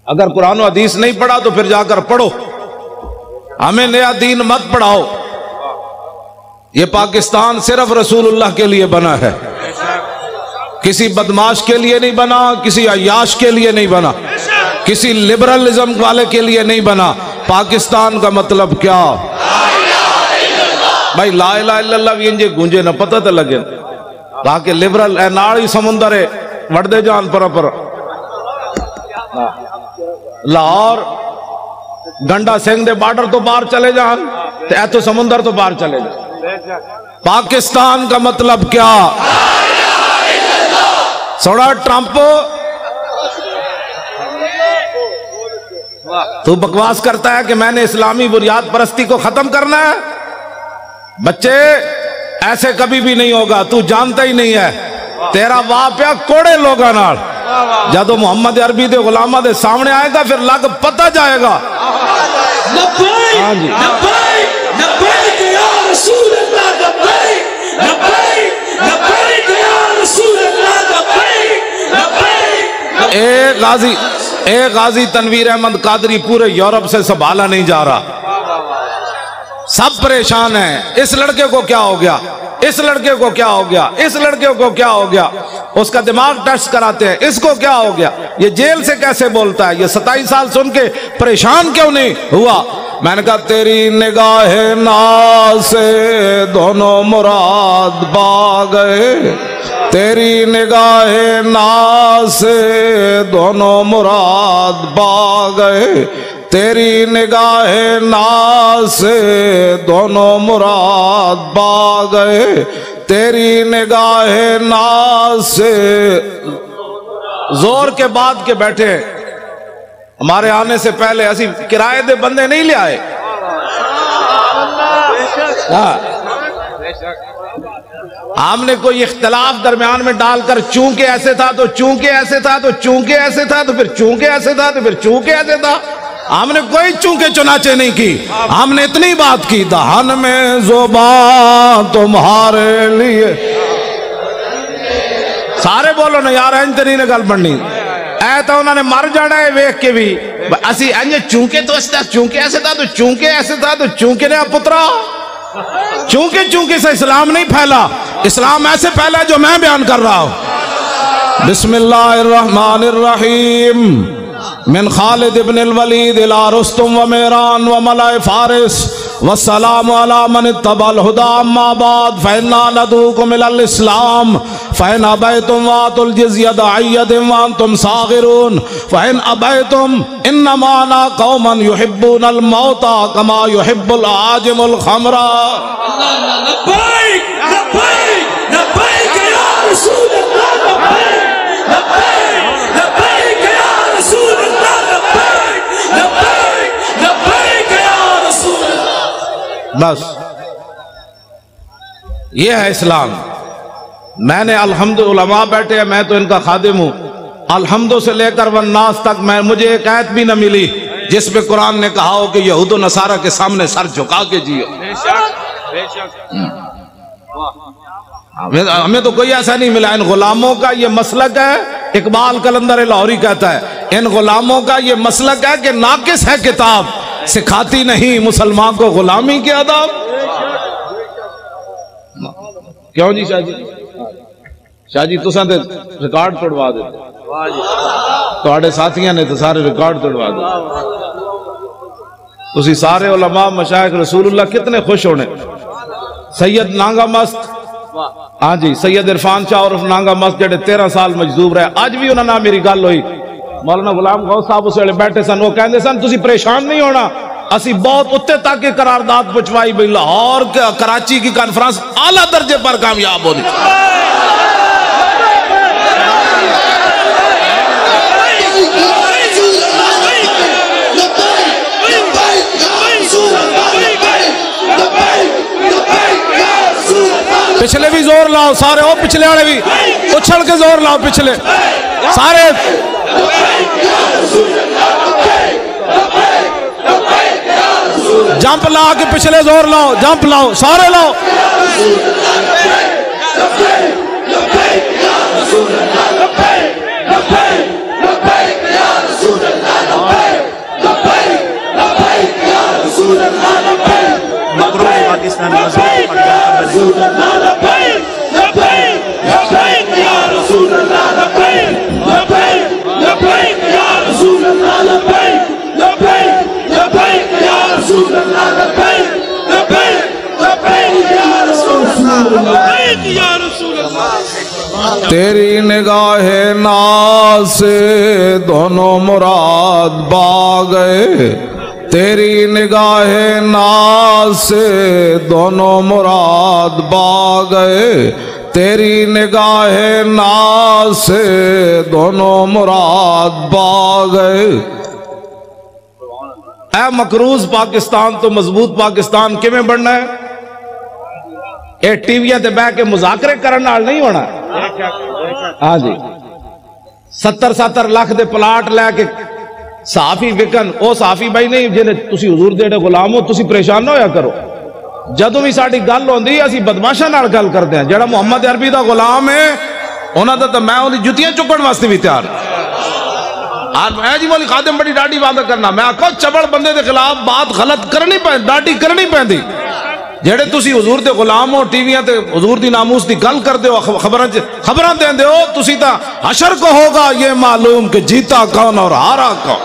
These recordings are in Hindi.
अगर कुरान और हदीस नहीं पढ़ा तो फिर जाकर पढ़ो, हमें नया दीन मत पढ़ाओ। ये पाकिस्तान सिर्फ रसूलुल्लाह के लिए बना है, किसी बदमाश के लिए नहीं बना, किसी अय्याश के लिए नहीं बना, किसी लिबरलिज्म वाले के लिए नहीं बना। पाकिस्तान का मतलब क्या भाई? ला इलाहा इल्लल्लाह इंजे गूंजे ना पता तो लगे ताकि लिबरल है नाल ही समुंदर है वड़दे जान पर लाहौर गंडा सिंह दे बार्डर तो बाहर चले जान ते तो समुंदर तो बाहर चले जान। पाकिस्तान का मतलब क्या? सोड़ा ट्रंप तू बकवास करता है कि मैंने इस्लामी बुनियाद परस्ती को खत्म करना है। बच्चे ऐसे कभी भी नहीं होगा, तू जानता ही नहीं है। तेरा बाप या कोड़े लोगा नाल जब मोहम्मद अरबी दे गुलामा दे सामने आएगा फिर लग पता जाएगा। हाँ जी एक गाजी तनवीर अहमद कादरी पूरे यूरोप से संभाला नहीं जा रहा, सब परेशान हैं। इस लड़के को क्या हो गया, इस लड़के को क्या हो गया, इस लड़के को क्या हो गया, उसका दिमाग टेस्ट कराते हैं, इसको क्या हो गया, ये जेल से कैसे बोलता है, ये 27 साल सुन के परेशान क्यों नहीं हुआ? मैंने कहा तेरी निगाहे नाज से दोनों मुराद पा गए, तेरी निगाहे नाज से दोनों मुराद पा गए, तेरी निगाहे नाज से दोनों मुराद पा गए, तेरी निगाहे नाज से। जोर के बाद के बैठे हमारे आने से पहले असी किराए दे बंदे नहीं ले आए। हमने कोई इख्तलाफ दरमियान में डालकर चूंकि ऐसे था तो चूंकि ऐसे था तो चूंकि ऐसे था तो फिर चूंकि ऐसे था तो फिर चूंकि ऐसे था, हमने कोई चूंकि चुनाचे नहीं की। हमने इतनी बात की दहन में ज़ुबान तुम्हारे लिए, सारे बोलो ना यार इंज नहीं गल बननी ऐ तो उन्होंने मर जाना है वेख के भी असी इंज चूंकि तो चूंकि ऐसे था तो चूंकि ऐसे था तो चूंकि ने पुत्रा चूंकि चूंकि से इस्लाम नहीं फैला, इस्लाम ऐसे फैला जो मैं बयान कर रहा हूं। बिस्मिल्लाहिर्रहमानिर्रहीम मिन खालिद इब्न अल-वलीद इला रुस्तुम व मेरान व मलाए फारिस वस्सलामु अला मन इत्तबल हुदा अम्मा बाद फइन्ना नदूकुम इलल इस्लाम फइन अबैतुम वातुल जिज़्यत अय्यदिम व अंतुम सागिरून फइन अबैतुम इन्नमा अना कौमन युहिब्बुनल मौता कमा युहिब्बुल आजिमुल खमरा। लब्बैक लब्बैक लब्बैक या रसूल अल्लाह, लब्बैक लब्बैक लब्बैक या रसूल अल्लाह, लब्बैक लब्बैक लब्बैक या रसूल अल्लाह। बस ये है इस्लाम। मैंने अल्हम्दु उलमा बैठे हैं, मैं तो इनका खादिम हूं। अल्हम्दु से लेकर वन्नास तक मैं मुझे एक आयत भी न मिली जिसमें कुरान ने कहा हो कि यहूद और नसारा के सामने सर झुका के जियो। हमें तो कोई ऐसा नहीं मिला। इन गुलामों का ये मसलक है, इकबाल कलंदर लाहौरी कहता है इन गुलामों का ये मसलक है कि नाकिस है किताब, सिखाती नहीं मुसलमान को गुलामी के आदाब। क्यों जी शाह जी? शाह जी तुसा ते रिकॉर्ड तोड़वा दे, तुहाडे साथियों ने तो सारे रिकॉर्ड तोड़वा दे। तुसी सारे उलमा मशाइख रसूलुल्लाह कितने खुश होने। सैयद नांगा मस्त, हाँ जी सैयद इरफान शाह और नांगा मस्त जेडे 13 साल मजदूर रहे, अज भी उन्होंने मेरी गल हुई। मौलाना गुलाम गौस साहब उस वेले बैठे सन, वो कहते सन तुसी परेशान नहीं होना, असी बहुत उत्ते तक की करारदाद पहुंचवाई भाई लाहौर कराची की कॉन्फ्रेंस आला दर्जे पर कामयाब होनी। पिछले भी जोर लाओ सारे, ओ पिछले वाले भी उछल के जोर लाओ, पिछले सारे जंप ला के पिछले जोर लाओ, जंप लाओ सारे लाओ। तेरी निगाहे नाज से दोनों मुराद पा गए, तेरी निगाहे नाज से दोनों मुराद पा गए, तेरी निगाहे नाज से दोनों मुराद पा गए। ऐ मकरूज पाकिस्तान तो मजबूत पाकिस्तान किवें बनना है? ये टीवियां ते बह के मुजाकरे करने नाल नहीं होना। हाँ जी, 70-70 लाख दे प्लाट लैके साफी विकन, वो साफी भाई नहीं जिन्हें तुसी हुजूर दे गुलाम हो, तुसी परेशान ना होया करो। जदों भी साडी गल होंदी असीं बदमाशां नाल गल करदे हां। जिहड़ा मुहम्मद अरबी दा गुलाम है उन्हां दा तां मैं उहदी जुत्तियां चुकण वास्ते भी तैयार। मैं जी बोली खादिम बड़ी डाडी बात करना, मैं आखो चबल बंदे के खिलाफ बात गलत करनी पैंदी, डाडी करनी पैंदी। जेड़े तुसी हुजूर दे गुलाम हो, टीवियां ते हुजूर दी नामूस दी गल करदे हो, खबरां देंदे हो, तुसी तां हशर को होगा ये मालूम कि जीता कौन और हारा कौन।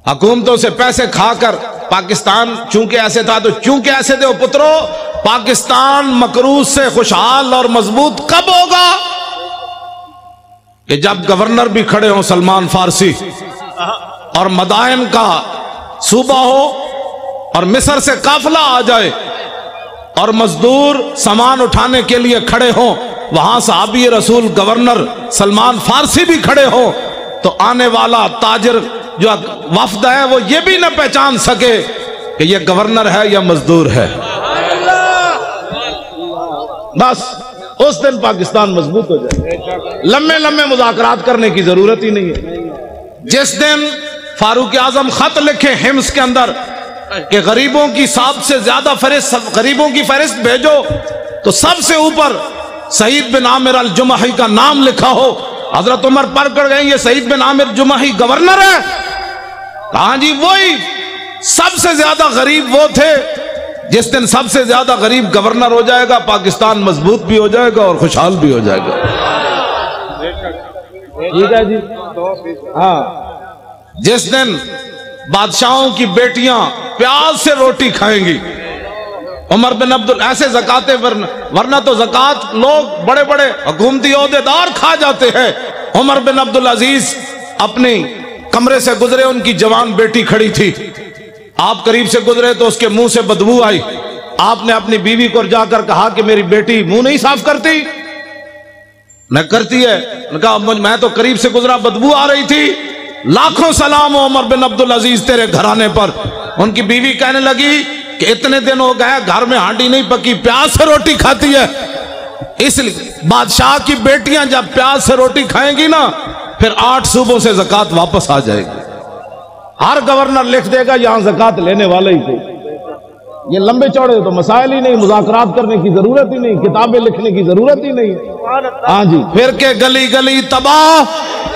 हुकूमतों से पैसे खाकर पाकिस्तान चूंकि ऐसे था, तो चूंकि ऐसे थे पुत्रों, पाकिस्तान मकरूज से खुशहाल और मजबूत कब होगा? कि जब गवर्नर भी खड़े हो सलमान फारसी, और मदायन का सूबा हो, और मिस्र से काफिला आ जाए, और मजदूर सामान उठाने के लिए खड़े हो, वहां सहाबी रसूल गवर्नर सलमान फारसी भी खड़े हो, तो आने वाला ताजिर जो वफ्द है वो ये भी न पहचान सके कि ये गवर्नर है या मजदूर है। बस उस दिन पाकिस्तान मजबूत हो जाए। लंबे लंबे मुज़ाकरात करने की जरूरत ही नहीं है। जिस दिन फारूक आजम खत लिखे हिम्स के अंदर कि गरीबों की सबसे ज्यादा फहरिस्त, गरीबों की फहरिस्त भेजो, तो सबसे ऊपर सईद बिन आमिर अल जुमही का नाम लिखा हो। हजरत उमर पढ़ कर गए ये सईद बिन आमिर जुमही गवर्नर है? हाँ जी, वही सबसे ज्यादा गरीब वो थे। जिस दिन सबसे ज्यादा गरीब गवर्नर हो जाएगा, पाकिस्तान मजबूत भी हो जाएगा और खुशहाल भी हो जाएगा। ठीक है जी। हाँ, जिस दिन बादशाहों की बेटियां प्याज से रोटी खाएंगी, उमर बिन अब्दुल ऐसे ज़काते, वरना तो ज़कात लोग बड़े बड़े हुकूमती ओहदेदार खा जाते हैं। उमर बिन अब्दुल अजीज अपने कमरे से गुजरे, उनकी जवान बेटी खड़ी थी, आप करीब से गुजरे तो उसके मुंह से बदबू आई। आपने अपनी बीवी को जाकर कहा कि मेरी बेटी मुंह नहीं साफ करती? न करती है। कहा मैं तो करीब से गुजरा, बदबू आ रही थी। लाखों सलाम हो उमर बिन अब्दुल अजीज तेरे घराने पर। उनकी बीवी कहने लगी कि इतने दिन हो गए घर में हांडी नहीं पकी, प्याज से रोटी खाती है। इसलिए बादशाह की बेटियां जब प्याज से रोटी खाएंगी ना, फिर 8 सूबों से ज़कात वापस आ जाएगी। हर गवर्नर लिख देगा यहां ज़कात लेने वाले ही थे। ये लंबे चौड़े तो मसाइल ही नहीं, मुज़ाकरात करने की जरूरत ही नहीं, किताबें लिखने की जरूरत ही नहीं। हाँ जी, फिर के गली गली तबाह,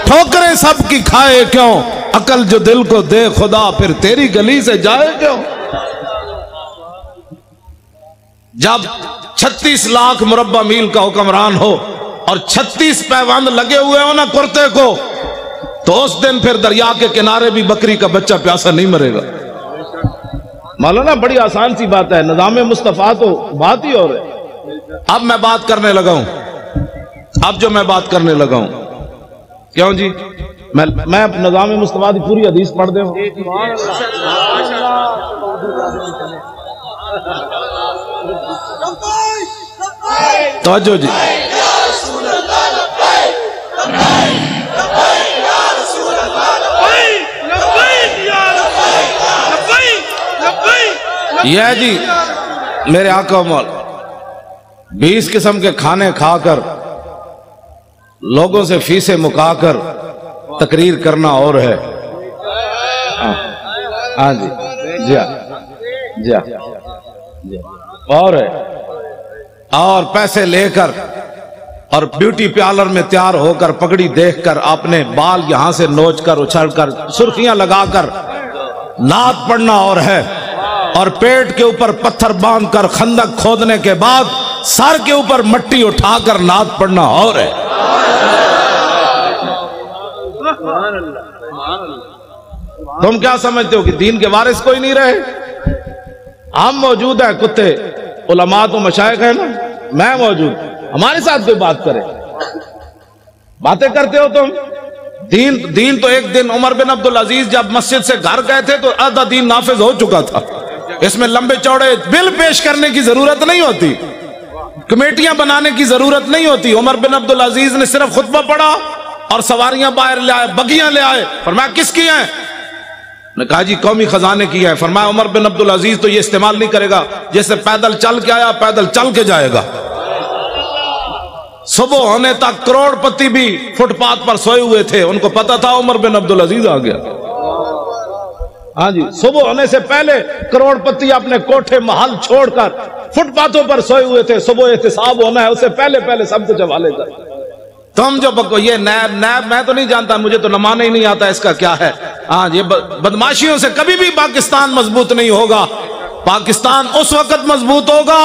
ठोकरें सबकी खाए क्यों, अकल जो दिल को दे खुदा, फिर तेरी गली से जाए क्यों। जब 36 लाख मुरब्बा मील का हुक्मरान हो और 36 पैबंद लगे हुए हो ना कुर्ते को, तो उस दिन फिर दरिया के किनारे भी बकरी का बच्चा प्यासा नहीं मरेगा। मौलाना बड़ी आसान सी बात है, निज़ाम मुस्तफा तो बात ही और है। अब मैं बात करने लगा हूं, अब जो मैं बात करने लगा हूं, क्यों जी, मैं निज़ाम मुस्तफा की पूरी हदीस पढ़ दे। तवज्जो जी, यह जी मेरे आका मौल 20 किस्म के खाने खाकर लोगों से फीसें मुकाकर तकरीर करना और है। हाँ जी, जी जी जी, और है। और पैसे लेकर और ब्यूटी पार्लर में तैयार होकर, पगड़ी देखकर, आपने बाल यहां से नोच कर, उछल कर, सुर्खियां लगाकर नात पढ़ना और है। और पेट के ऊपर पत्थर बांधकर खंदक खोदने के बाद सर के ऊपर मट्टी उठाकर नात पढ़ना और है। तुम क्या समझते हो कि दीन के वारिस कोई नहीं रहे? हम मौजूद है, कुत्ते उलमा तो मशाइख है ना, मैं मौजूद, हमारे साथ कोई बात करे, बातें करते हो तुम। दीन तो एक दिन उमर बिन अब्दुल अजीज जब मस्जिद से घर गए थे तो आधा दीन नाफिज हो चुका था। इसमें लंबे चौड़े बिल पेश करने की जरूरत नहीं होती, कमेटियां बनाने की जरूरत नहीं होती। उमर बिन अब्दुल अजीज ने सिर्फ खुतबा पढ़ा और सवारियां बाहर ले आए, बगियां ले आए। फरमाया किसकी हैं? ने कहा जी कौमी खजाने की है। फरमाया उमर बिन अब्दुल अजीज तो ये इस्तेमाल नहीं करेगा, जैसे पैदल चल के आया पैदल चल के जाएगा। सुबह होने तक करोड़पति भी फुटपाथ पर सोए हुए थे, उनको पता था उमर बिन अब्दुल अजीज आ गया। हाँ जी, सुबह होने से पहले करोड़पति अपने कोठे महल छोड़कर फुटपाथों पर सोए हुए थे। सुबह एहतिसाब होना है, उससे पहले पहले सब कुछ हवाले कर। तुम जो बको ये नैब नैब, मैं तो नहीं जानता, मुझे तो नमाना ही नहीं आता इसका क्या है। हाँ, ये बदमाशियों से कभी भी पाकिस्तान मजबूत नहीं होगा। पाकिस्तान उस वक्त मजबूत होगा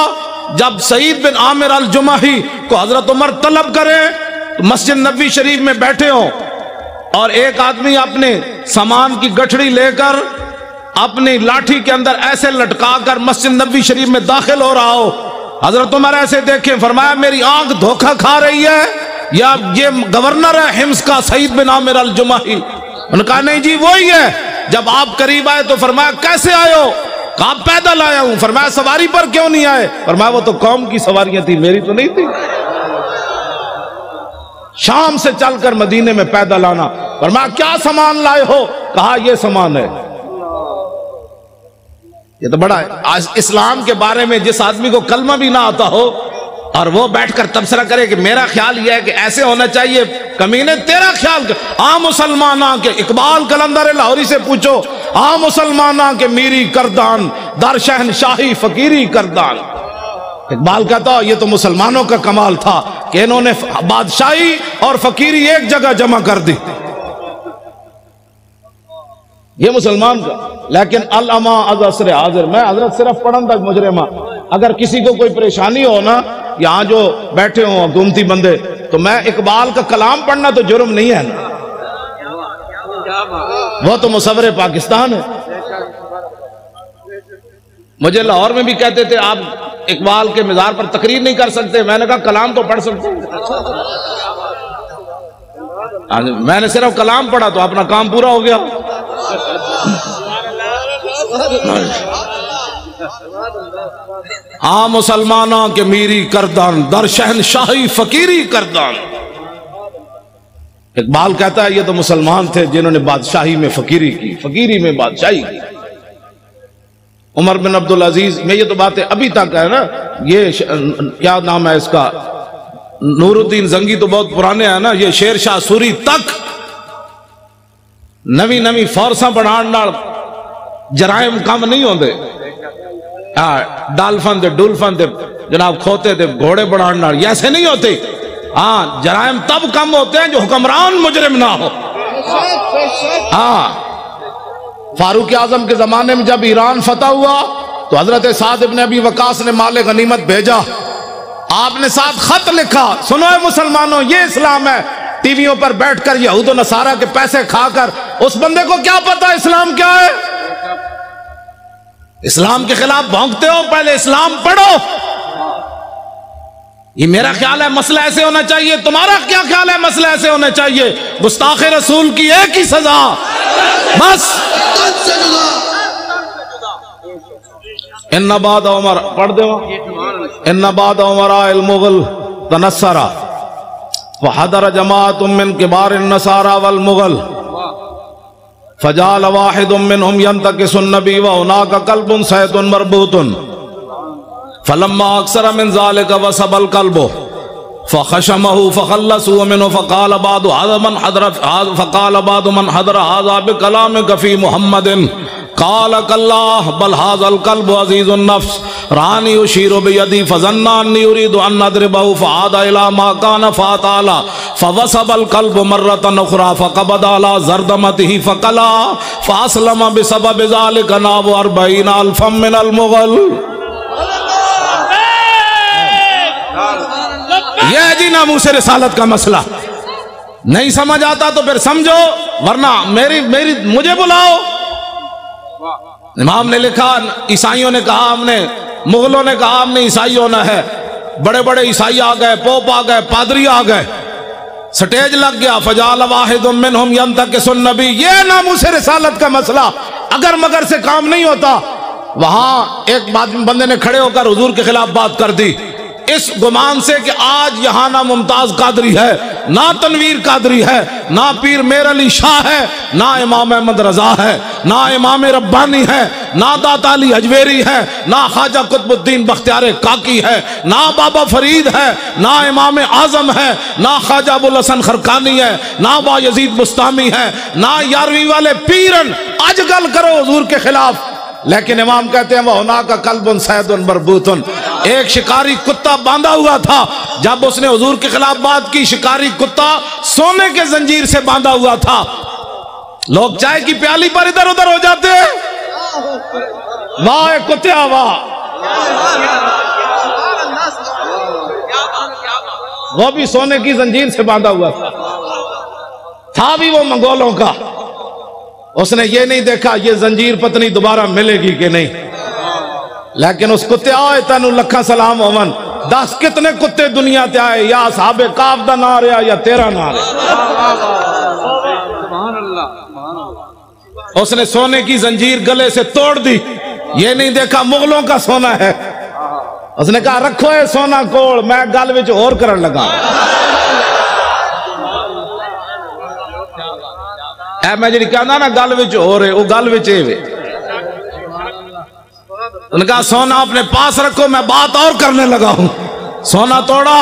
जब सईद बिन आमिर अल जुमाही को हजरत उमर तलब करे, तो मस्जिद नबी शरीफ में बैठे हो और एक आदमी अपने सामान की गठड़ी लेकर अपनी लाठी के अंदर ऐसे लटका कर मस्जिद नबी शरीफ में दाखिल हो रहा हो। हजरत उमर ऐसे देखें, फरमाया मेरी आंख धोखा खा रही है या ये गवर्नर है हिम्स का सईद बिन आमिर अल जुमाही? उन्होंने कहा नहीं जी वही है। जब आप करीब आए तो फरमाया कैसे आए हो? कहा पैदल आया हूं। फरमाया सवारी पर क्यों नहीं आए? फरमाया वो तो कौम की सवारियां थी, मेरी तो नहीं थी। शाम से चलकर मदीने में पैदल आना। फरमाया क्या सामान लाए हो? कहा ये सामान है। ये तो बड़ा है। आज इस्लाम के बारे में जिस आदमी को कलमा भी ना आता हो और वो बैठकर तबसरा करे कि मेरा ख्याल यह है कि ऐसे होना चाहिए, कमीने तेरा ख्याल आ मुसलमाना के इकबाल कलंदर लाहौरी से पूछो, आ मुसलमाना के मीरी करदान दर शहनशाही फकीरी करदान। इकबाल कहता ये तो मुसलमानों का कमाल था कि इन्होंने बादशाही और फकीरी एक जगह जमा कर दी, ये मुसलमान का। लेकिन अल अमा अज़असर हाजिर, मैं हजरत सिर्फ पढ़न तक मुजरिमा। अगर किसी को कोई परेशानी हो ना, यहाँ जो बैठे हो हुकूमती बंदे, तो मैं इकबाल का कलाम पढ़ना तो जुर्म नहीं है ना, वो तो मुसव्विर पाकिस्तान है। मुझे लाहौर में भी कहते थे आप इकबाल के मिज़ार पर तकरीर नहीं कर सकते। मैंने कहा कलाम तो पढ़ सकते हैं। मैंने सिर्फ कलाम पढ़ा तो अपना काम पूरा हो गया। हाँ मुसलमाना के मीरी करदान दर शहनशाही फकीरी करदान। इकबाल कहता है ये तो मुसलमान थे जिन्होंने बादशाही में फकीरी की, फकीरी में बादशाही की। उमर बिन अब्दुल अजीज में ये तो बातें अभी तक है ना। ये क्या नाम है इसका, नूरुद्दीन जंगी तो बहुत पुराने हैं ना। ये शेर शाह सूरी तक नवी नवी फोर्सा बढ़ाने जराइम कम नहीं होते। डालफन थे डुलफन थे जनाब, खोते थे घोड़े बढ़ाने, ऐसे नहीं होते। हाँ, जराइम तब कम होते हैं जो हुक्मरान मुजरिम ना हो। हाँ, फारूक आजम के जमाने में जब ईरान फतह हुआ तो हजरत साद इब्न अबी वकास ने माले गनीमत भेजा। आपने साथ खत लिखा, सुनो है मुसलमानों ये इस्लाम है। टीवियों पर बैठकर यहूद और नसारा के पैसे खाकर, उस बंदे को क्या पता इस्लाम क्या है? इस्लाम के खिलाफ भौंकते हो, पहले इस्लाम पढ़ो। ये मेरा ख्याल है मसला ऐसे होना चाहिए, तुम्हारा क्या ख्याल है मसला ऐसे होना चाहिए? गुस्ताखे रसूल की एक ही सजा, बस। इन्ना बाद उमर पढ़ दो, इन्ना बाद उमर अल मुगल तनस्सरा वहदर जमाअतुम मिन किबार नसारा वल मुगल फजाल वाहिदुम मिनहुम यंतकिसुन नबी व हुनाका कल्बुन सैतुन मरबूतुन फलम्मा अक्सर मिन ज़ालिका वसबल कल्बु फखशमहु फखल्लसु मिनहु फकाल बादु हाज़ा मन हदर हाज़ा बिकलामिका फ़ी मुहम्मदिन काल कल्लाह बल हाज़ल कल्बु अज़ीज़ुन नफ्स रानी उशीरु बियदी फज़न्ना अन्नी युरीदु अन अद्रिबहु फ़आदा इला मा कान फ़ताला फवसबल कल्बु मर्रतन उख़रा फ़क़बद अला ज़रदमतिही फ़क़ला फ़अस्लम बिसबब ज़ालिका नाबु अर्बईन अल्फ़म मिनल मुग़ल। यह जी नामूस रिसालत का मसला। नहीं समझ आता तो फिर समझो, वरना मुझे बुलाओ। इमाम ने लिखा, ईसाइयों ने कहा हमने, मुगलों ने कहा हमने ईसाई होना है, बड़े बड़े ईसाई आ गए, पोप आ गए, पादरी आ गए, स्टेज लग गया, फजाल वाहिदुम मिनहुम यंतकिसुन नबी। ये नामूस रिसालत का मसला अगर मगर से काम नहीं होता। वहां एक बंदे ने खड़े होकर हुजूर के खिलाफ बात कर दी, इस गुमान से कि आज यहां ना मुमताज कादरी है, ना तनवीर कादरी है, ना पीर मेर अली शाह है, ना इमाम अहमद रजा है, ना इमाम रब्बानी है, ना दाता अली अजवेरी है, ना ख्वाजा कुतुबुद्दीन बख्तियार काकी है, ना बाबा फरीद है, ना इमाम आजम है, ना ख्वाजा अबुल हसन खरकानी है, ना बायजीद बुस्तामी है, ना 11वीं वाले पीरन। आज गल करो हुजूर के खिलाफ, लेकिन इमाम कहते हैं वह होना का कल्बुन सैदुन मरबूतुन। एक शिकारी कुत्ता बांधा हुआ था, जब उसने हुजूर के खिलाफ बात की, शिकारी कुत्ता सोने के जंजीर से बांधा हुआ था। लोग चाय की प्याली पर इधर उधर हो जाते हैं, वाह कुत्ता वाह, वो भी सोने की जंजीर से बांधा हुआ था भी वो मंगोलों का। उसने ये नहीं देखा ये जंजीर पत्नी दोबारा मिलेगी कि नहीं, लेकिन उस कुत्ते आए तेन लखा सलाम होवन, 10 कितने कुत्ते दुनिया ते आए, या साहबे काब दा ना रहा या तेरा ना रहा। उसने सोने की जंजीर गले से तोड़ दी, ये नहीं देखा मुगलों का सोना है। उसने कहा रखो है सोना कोल, मैं गल विच होर करन लगा। मैं जी कहना ना गल विच हो रहे, वो गल विच वे। उनका सोना अपने पास रखो, मैं बात और करने लगा हूं। सोना तोड़ा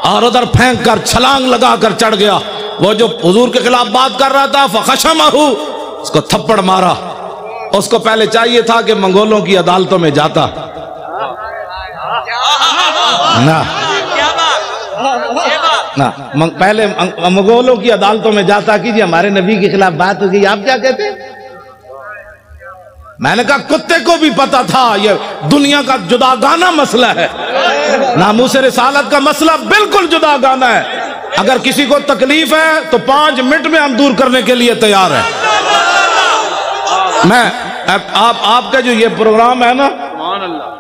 और उधर फेंक कर छलांग लगा कर चढ़ गया। वो जो हुजूर के खिलाफ बात कर रहा था, फखशमहु, उसको थप्पड़ मारा। उसको पहले चाहिए था कि मंगोलों की अदालतों में जाता ना, ना पहले मंगोलों की अदालतों में जाता कि जी हमारे नबी के खिलाफ बात हो गई, आप क्या कहते? मैंने कहा कुत्ते को भी पता था ये दुनिया का जुदागाना मसला है, नामूस रिसालत का मसला बिल्कुल जुदागाना है। अगर किसी को तकलीफ है तो 5 मिनट में हम दूर करने के लिए तैयार है। मैं आपका जो ये प्रोग्राम है ना,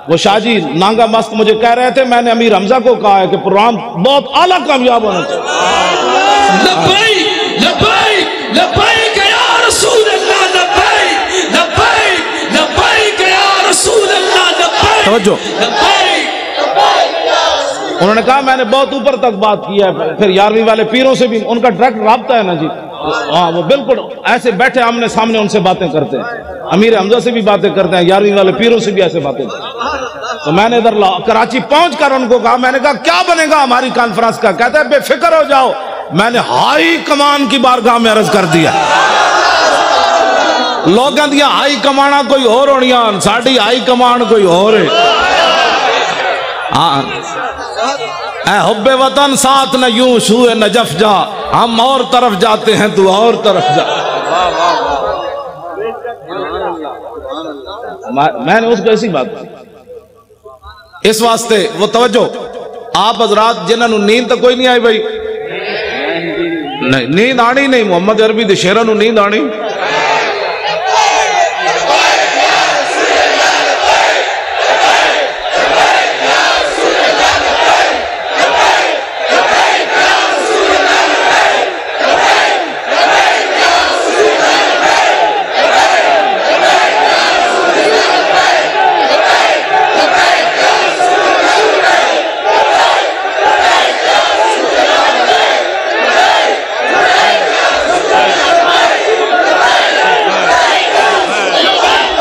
वो शाहजी नांगा मस्त मुझे कह रहे थे, मैंने अमीर हमजा को कहा है कि प्रोग्राम बहुत आला कामयाब होना चाहिए। लब्बैक लब्बैक लब्बैक या रसूल अल्लाह, लब्बैक लब्बैक लब्बैक या रसूल अल्लाह, लब्बैक तवज्जो। उन्होंने कहा मैंने बहुत ऊपर तक बात की है, फिर 11वीं वाले पीरों से भी उनका डायरेक्ट राब्ता है ना जी। हाँ, वो बिल्कुल ऐसे बैठे आमने सामने उनसे बातें करते हैं, अमीर हमजा से भी बातें करते हैं, 11वीं वाले पीरों से भी ऐसे बातें करते हैं। तो मैंने इधर कराची पहुंचकर उनको कहा, मैंने कहा क्या बनेगा हमारी कॉन्फ्रेंस का? कहते हैं बेफिक्र हो जाओ। मैंने हाई कमान की बारगाह में अर्ज कर दिया, लोगों दिया हाई कमाना कोई और होनिया, साड़ी हाई कमान कोई और है। हाँ, हुब्बे वतन साथ न यूं शूए नजफ जा, हम और तरफ जाते हैं तू और तरफ जा। मैंने उसको ऐसी बात की, इस वास्ते वो तवज्जो आप हजरात जिन्होंने नींद तो कोई नहीं आई भाई, नहीं नींद आनी नहीं, मोहम्मद अरबी दे शेरां नूं नींद आनी।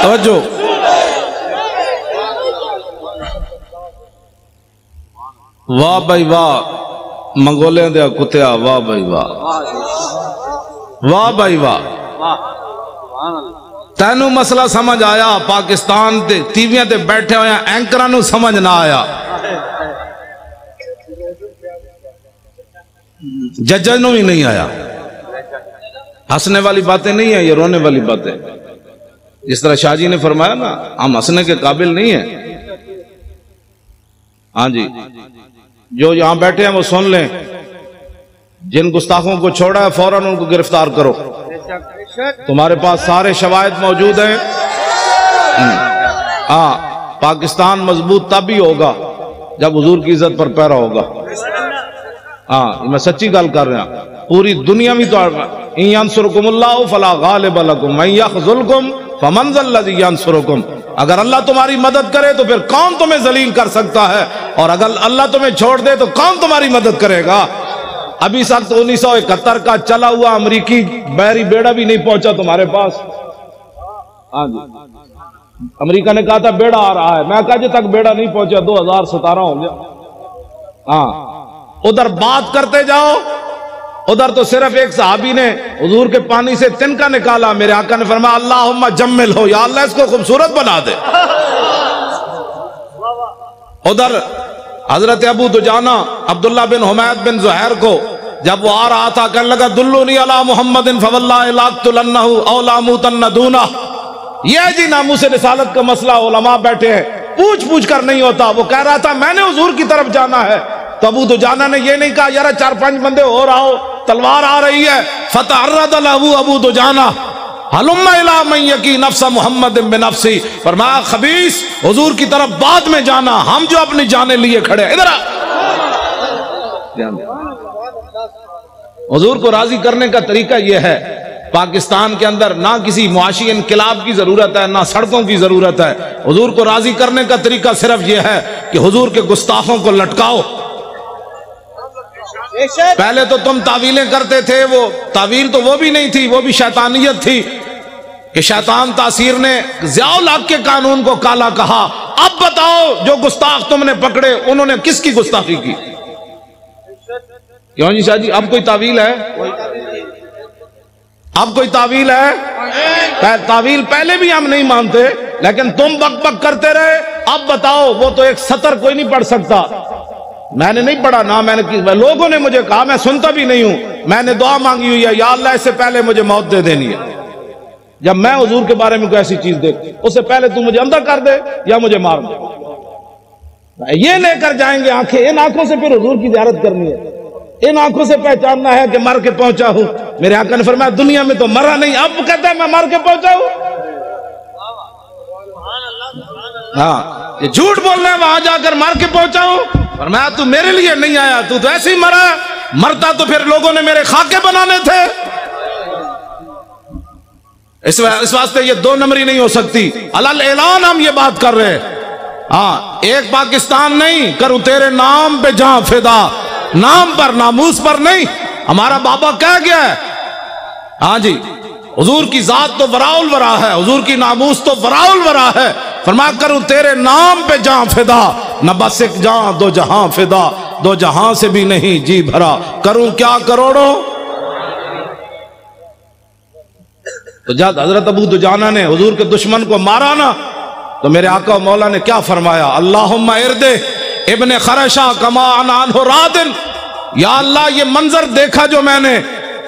तवज्जो, वाह भाई वाह मंगोलिया दे कुत्तिया, वाह भाई वाह, वाह भाई वाह। तेनू मसला समझ आया? पाकिस्तान दे टीवियां ते बैठे हुए एंकरां नू समझ ना आया, जजों नू भी नहीं आया। हंसने वाली बातें नहीं है, ये रोने वाली बातें। जिस तरह शाहजी ने फरमाया ना, हम हंसने के काबिल नहीं है। हाँ जी, जो यहां बैठे हैं वो सुन लें, जिन गुस्ताखों को छोड़ा है फौरन उनको गिरफ्तार करो। तुम्हारे पास सारे शवाहिद मौजूद हैं। हाँ, पाकिस्तान मजबूत तब ही होगा जब हुजूर की इज्जत पर पैरा होगा। हाँ, मैं सच्ची गल कर रहा। पूरी दुनिया में तो इंसुरकुमुल्लाहु फला गालिब लकुम व यखज़ुलकुम फमन ज़ल्लज़ी यंसुरुकुम। अगर अल्लाह तुम्हारी मदद करे तो फिर कौन तुम्हें जलील कर सकता है, और अगर अल्लाह तुम्हें छोड़ दे तो कौन तुम्हारी मदद करेगा। अभी तक तो 1971 का चला हुआ अमेरिकी बहरी बेड़ा भी नहीं पहुंचा तुम्हारे पास। हाँ जी, अमेरिका ने कहा था बेड़ा आ रहा है, मैं कहा जी तक बेड़ा नहीं पहुंचा, 2017 हो गया। हाँ, उधर बात करते जाओ, उधर तो सिर्फ एक सहाबी ने हुजूर के पानी से तिनका निकाला, मेरे आका ने फरमाया अल्लाहुम्मा जम्मिल हो, या अल्लाह इसको खूबसूरत बना दे। उधर हजरत अबू दुजाना अब्दुल्ला बिन हुमैद बिन ज़ुहैर को जब वो आ रहा था कहने लगा दुल्लुनी अला मुहम्मदिन फवल्लाहि लाक़तुलन्नहु औ लामूतन्न दूना। ये जी नामूस रिसालत का मसला, उलमा बैठे हैं, पूछ पूछ कर नहीं होता। वो कह रहा था मैंने हुजूर की तरफ जाना है, तो अबू दुजाना ने ये नहीं कहा यार 4-5 बंदे और आओ, तलवार आ रही है। फतअर्रद लहू अबू दुजाना हलुम्मा इला मन यकी नफ्स मुहम्मद बिनफ्सी। फरमाया खबीस, हुजूर की तरफ बाद में जाना, हम जो अपनी जाने लिए खड़े। इधर आ, हुजूर को राजी करने का तरीका यह है, पाकिस्तान के अंदर ना किसी मुआशी इनकलाब की जरूरत है, ना सड़कों की जरूरत है। हुजूर को राजी करने का तरीका सिर्फ यह है कि हुजूर के गुस्ताखों को लटकाओ। पहले तो तुम तावीलें करते थे, वो तावील तो वो भी नहीं थी, वो भी शैतानियत थी कि शैतान तासीर ने ज़ियाउल हक के कानून को काला कहा। अब बताओ जो गुस्ताख तुमने पकड़े उन्होंने किसकी गुस्ताखी की? क्यों जी शाह जी, अब कोई तावील है? अब कोई तावील है? तावील पहले भी हम नहीं मानते, लेकिन तुम बक बक करते रहे। अब बताओ, वो तो एक सतर कोई नहीं पढ़ सकता। मैंने नहीं पढ़ा ना, मैंने लोगों ने मुझे कहा, मैं सुनता भी नहीं हूं। मैंने दुआ मांगी हुई है, या अल्लाह इससे पहले मुझे मौत दे देनी है। जब मैं हुजूर के बारे में कोई ऐसी चीज देख, उससे पहले तू मुझे अंदर कर दे या मुझे मार दे। ये लेकर जाएंगे आंखें, इन आंखों से फिर हुजूर की ज़ियारत करनी है, इन आंखों से पहचानना है कि मर के पहुंचा हूं। मेरे आका ने फरमाया दुनिया में तो मरा नहीं, अब कहता है मैं मर के पहुंचा हूं। हाँ, ये झूठ बोल रहे हैं, वहां जाकर मर के पहुंचा हूं। फरमाया तू मेरे लिए नहीं आया, तू तो ऐसे ही मरा। मरता तो फिर लोगों ने मेरे खाके बनाने थे। इस वास्ते ये 2 नंबरी नहीं हो सकती। अलल ऐलान हम ये बात कर रहे हैं। हाँ, एक पाकिस्तान नहीं, करूं तेरे नाम पे जहां फिदा, नाम पर नामूस पर नहीं। हमारा बाबा कह गया है, हाँ जी, हुजूर की जात तो वराउल वरा है, हुजूर की नामूस तो वराउल वरा है। फरमाया करूं तेरे नाम पे जहां फिदा, न बस एक जहां 2 जहां फिदा, 2 जहां से भी नहीं जी भरा, करूं क्या करोड़ों। तो जब हजरत अबू दुजाना ने हुजूर के दुश्मन को मारा ना, तो मेरे आका मौला ने क्या फरमाया, अल्लाहुम्मा इर्दे इब्ने खरशा कमा अनहु रादिन। या अल्लाह, ये मंजर देखा जो मैंने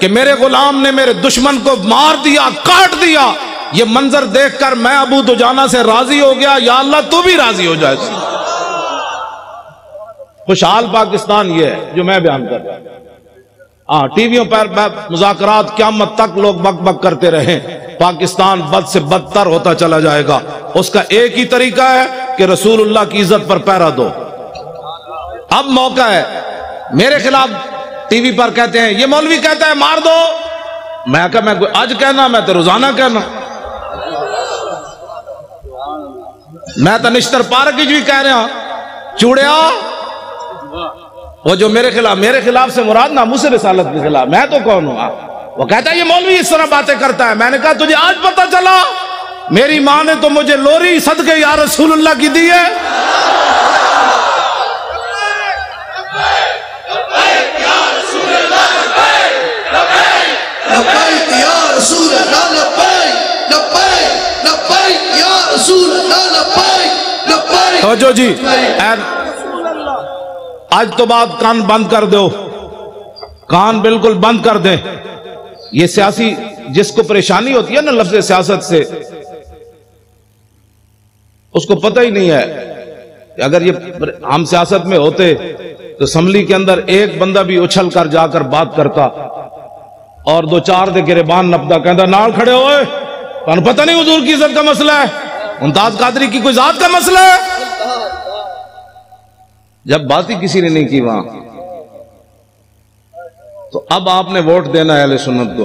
कि मेरे गुलाम ने मेरे दुश्मन को मार दिया, काट दिया, ये मंजर देखकर मैं अबू दुजाना से राजी हो गया। या अल्लाह तू भी राजी हो जाए। खुशहाल पाकिस्तान ये है जो मैं बयान कर रहा हूं। हाँ, टीवियों पर मुज़ाकरात क़यामत तक लोग बक बक करते रहे, पाकिस्तान बद से बदतर होता चला जाएगा। उसका एक ही तरीका है कि रसूलुल्लाह की इज्जत पर पहरा दो। अब मौका है। मेरे खिलाफ टीवी पर कहते हैं, ये मौलवी कहता है मार दो। मैं कहा मैं आज कहना, मैं तो रोजाना कहना। मैं तो निश्तर पार्क भी कह रहा चूड़िया, वो जो मेरे खिलाफ से मुराद नामूस रिसालत के खिलाफ, मैं तो कौन हूं? वो कहता है ये मौलवी इस तरह बातें करता है। मैंने कहा तुझे आज पता चला, मेरी मां ने तो मुझे लोरी सदके या रसूलुल्लाह की दी है। तो जो जी आज तो बात कान बंद कर दो, कान बिल्कुल बंद कर दें। ये सियासी जिसको परेशानी होती है ना लफ्ज़ सियासत से, उसको पता ही नहीं है कि अगर ये हम सियासत में होते तो असम्बली के अंदर एक बंदा भी उछल कर जाकर बात करता और दो चार दे गिरबान नपदा कहता नाल खड़े होए, तुहानू पता नहीं हुजूर की इज्जत का मसला है, मुमताज कादरी की कोई जात का मसला है। जब बात ही किसी ने नहीं की वहां, तो अब आपने वोट देना है अहले सुन्नत को।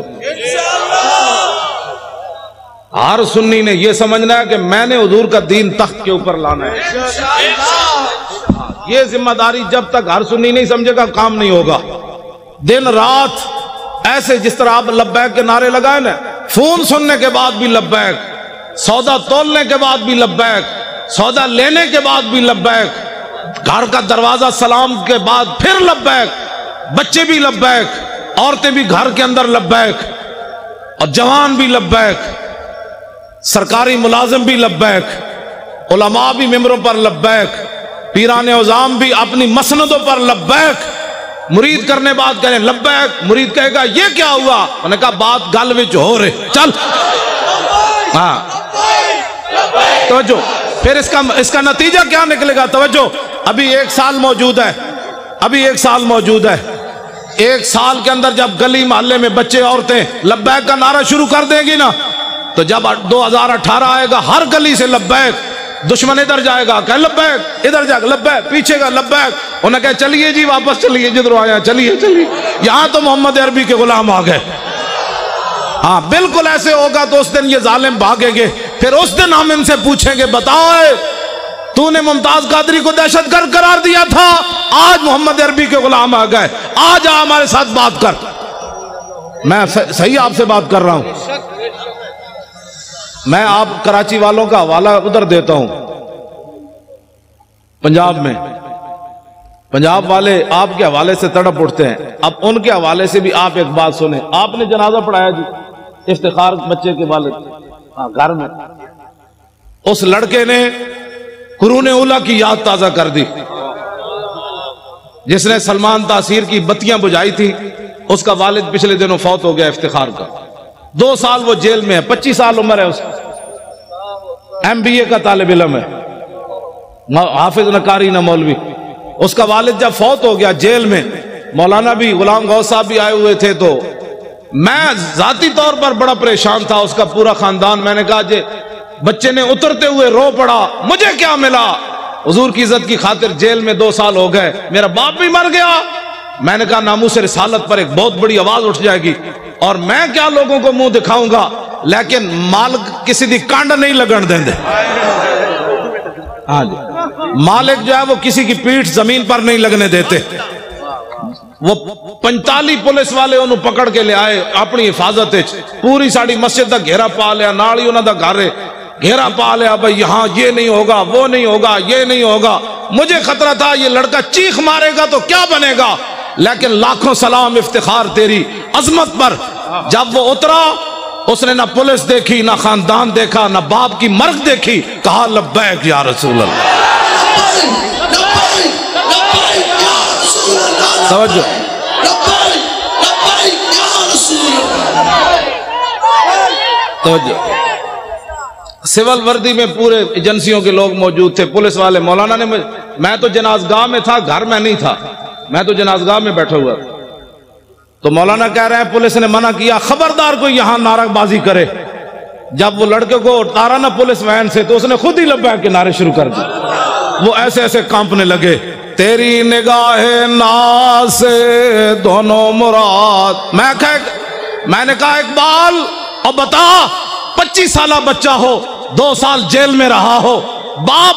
हर सुन्नी ने यह समझना है कि मैंने हुजूर का दीन तख्त के ऊपर लाना है। ये जिम्मेदारी जब तक हर सुन्नी नहीं समझेगा काम नहीं होगा। दिन रात ऐसे जिस तरह आप लब्बैक के नारे लगाए ना, फोन सुनने के बाद भी लब्बैक, सौदा तोलने के बाद भी लब्बैक, सौदा लेने के बाद भी लब्बैक, घर का दरवाजा सलाम के बाद फिर लब्बैक, बच्चे भी लब्बैक, औरतें भी घर के अंदर लब्बैक, और जवान भी लब्बैक, सरकारी मुलाजिम भी लब्बैक, उलमा भी मिंबरों पर लब्बैक, पीराने उज़ाम भी अपनी मसनदों पर लब्बैक, मुरीद करने बात करें लब्बैक, मुरीद कहेगा ये क्या हुआ, मैंने कहा बात गल विच हो रहे, चल हाँ तवज्जो। फिर इसका नतीजा क्या निकलेगा, तवज्जो। अभी 1 साल मौजूद है, अभी 1 साल मौजूद है। 1 साल के अंदर जब गली मोहल्ले में बच्चे औरतें लब्बैक का नारा शुरू कर देंगी ना, तो जब 2018 आएगा हर गली से लब्बैक, दुश्मन इधर जाएगा कह लब्बैक, इधर जाएगा लब्बैक, पीछे का लब्बैक, उन्हें कहे चलिए जी वापस चलिए जिधर आया, चलिए चलिए। यहां तो मोहम्मद अरबी के गुलाम आ गए। हाँ बिल्कुल ऐसे होगा तो उस दिन ये जालिम भागेंगे। फिर उस दिन हम इनसे पूछेंगे बताओ तूने मुमताज कादरी को दहशतगर्द करार दिया था, आज मोहम्मद अरबी के गुलाम आ गए, आज आ हमारे साथ बात कर। मैं सही आपसे बात कर रहा हूं। मैं आप कराची वालों का हवाला उधर देता हूं, पंजाब में। पंजाब वाले आपके हवाले से तड़प उठते हैं। अब उनके हवाले से भी आप एक बात सुने। आपने जनाजा पढ़ाया जी इफ्तिखार बच्चे के वालिद घर में, उस लड़के ने कुरूने उला की याद ताजा कर दी, जिसने सलमान तासीर की बत्तियां बुझाई थी। उसका वालिद पिछले दिनों फौत हो गया इफ्तिखार का। 2 साल वो जेल में है, 25 साल उम्र है उसकी, MBA का तालिब इल्म है, हाफिज न कारी न मौलवी। उसका वालिद जब फौत हो गया जेल में, मौलाना भी गुलाम गौस साहब भी आए हुए थे, तो मैं जाती तौर पर बड़ा परेशान था, उसका पूरा खानदान। मैंने कहा जे बच्चे ने उतरते हुए रो पड़ा, मुझे क्या मिला, हुजूर की इज्जत की खातिर जेल में 2 साल हो गए, मेरा बाप भी मर गया। मैंने कहा नामूस रिसालत पर एक बहुत बड़ी आवाज उठ जाएगी और मैं क्या लोगों को मुंह दिखाऊंगा, लेकिन मालिक किसी दी कांड नहीं लगन देंगे। हाँ जी, मालिक जो है वो किसी की पीठ जमीन पर नहीं लगने देते। वो 45 पुलिस वाले उन्होंने पकड़ के ले आए अपनी हिफाजत, पूरी साड़ी मस्जिद का घेरा पा लिया, नाल ही उन्होंने घर घेरा पा लिया, भाई यहां ये नहीं होगा, वो नहीं होगा, ये नहीं होगा। मुझे खतरा था ये लड़का चीख मारेगा तो क्या बनेगा, लेकिन लाखों सलाम इफ्तिखार तेरी अजमत पर। जब वो उतरा उसने ना पुलिस देखी, ना खानदान देखा, ना बाप की मर्ग देखी, कहा लब्बैक या रसूल अल्लाह। समझो तो सिविल वर्दी में पूरे एजेंसियों के लोग मौजूद थे, पुलिस वाले। मौलाना ने, मैं तो जनाजगाह में था, घर में नहीं था, मैं तो जनाजगाह में बैठा हुआ। तो मौलाना कह रहे हैं पुलिस ने मना किया, खबरदार कोई यहां नाराबाजी करे। जब वो लड़के को उतारा ना पुलिस वैन से, तो उसने खुद ही लब्बैक के नारे शुरू कर दिए। वो ऐसे ऐसे कांपने लगे, तेरी निगाहे नाज से दोनों मुराद। मैंने कहा इकबाल और बता, 25 साल बच्चा हो, 2 साल जेल में रहा हो, बाप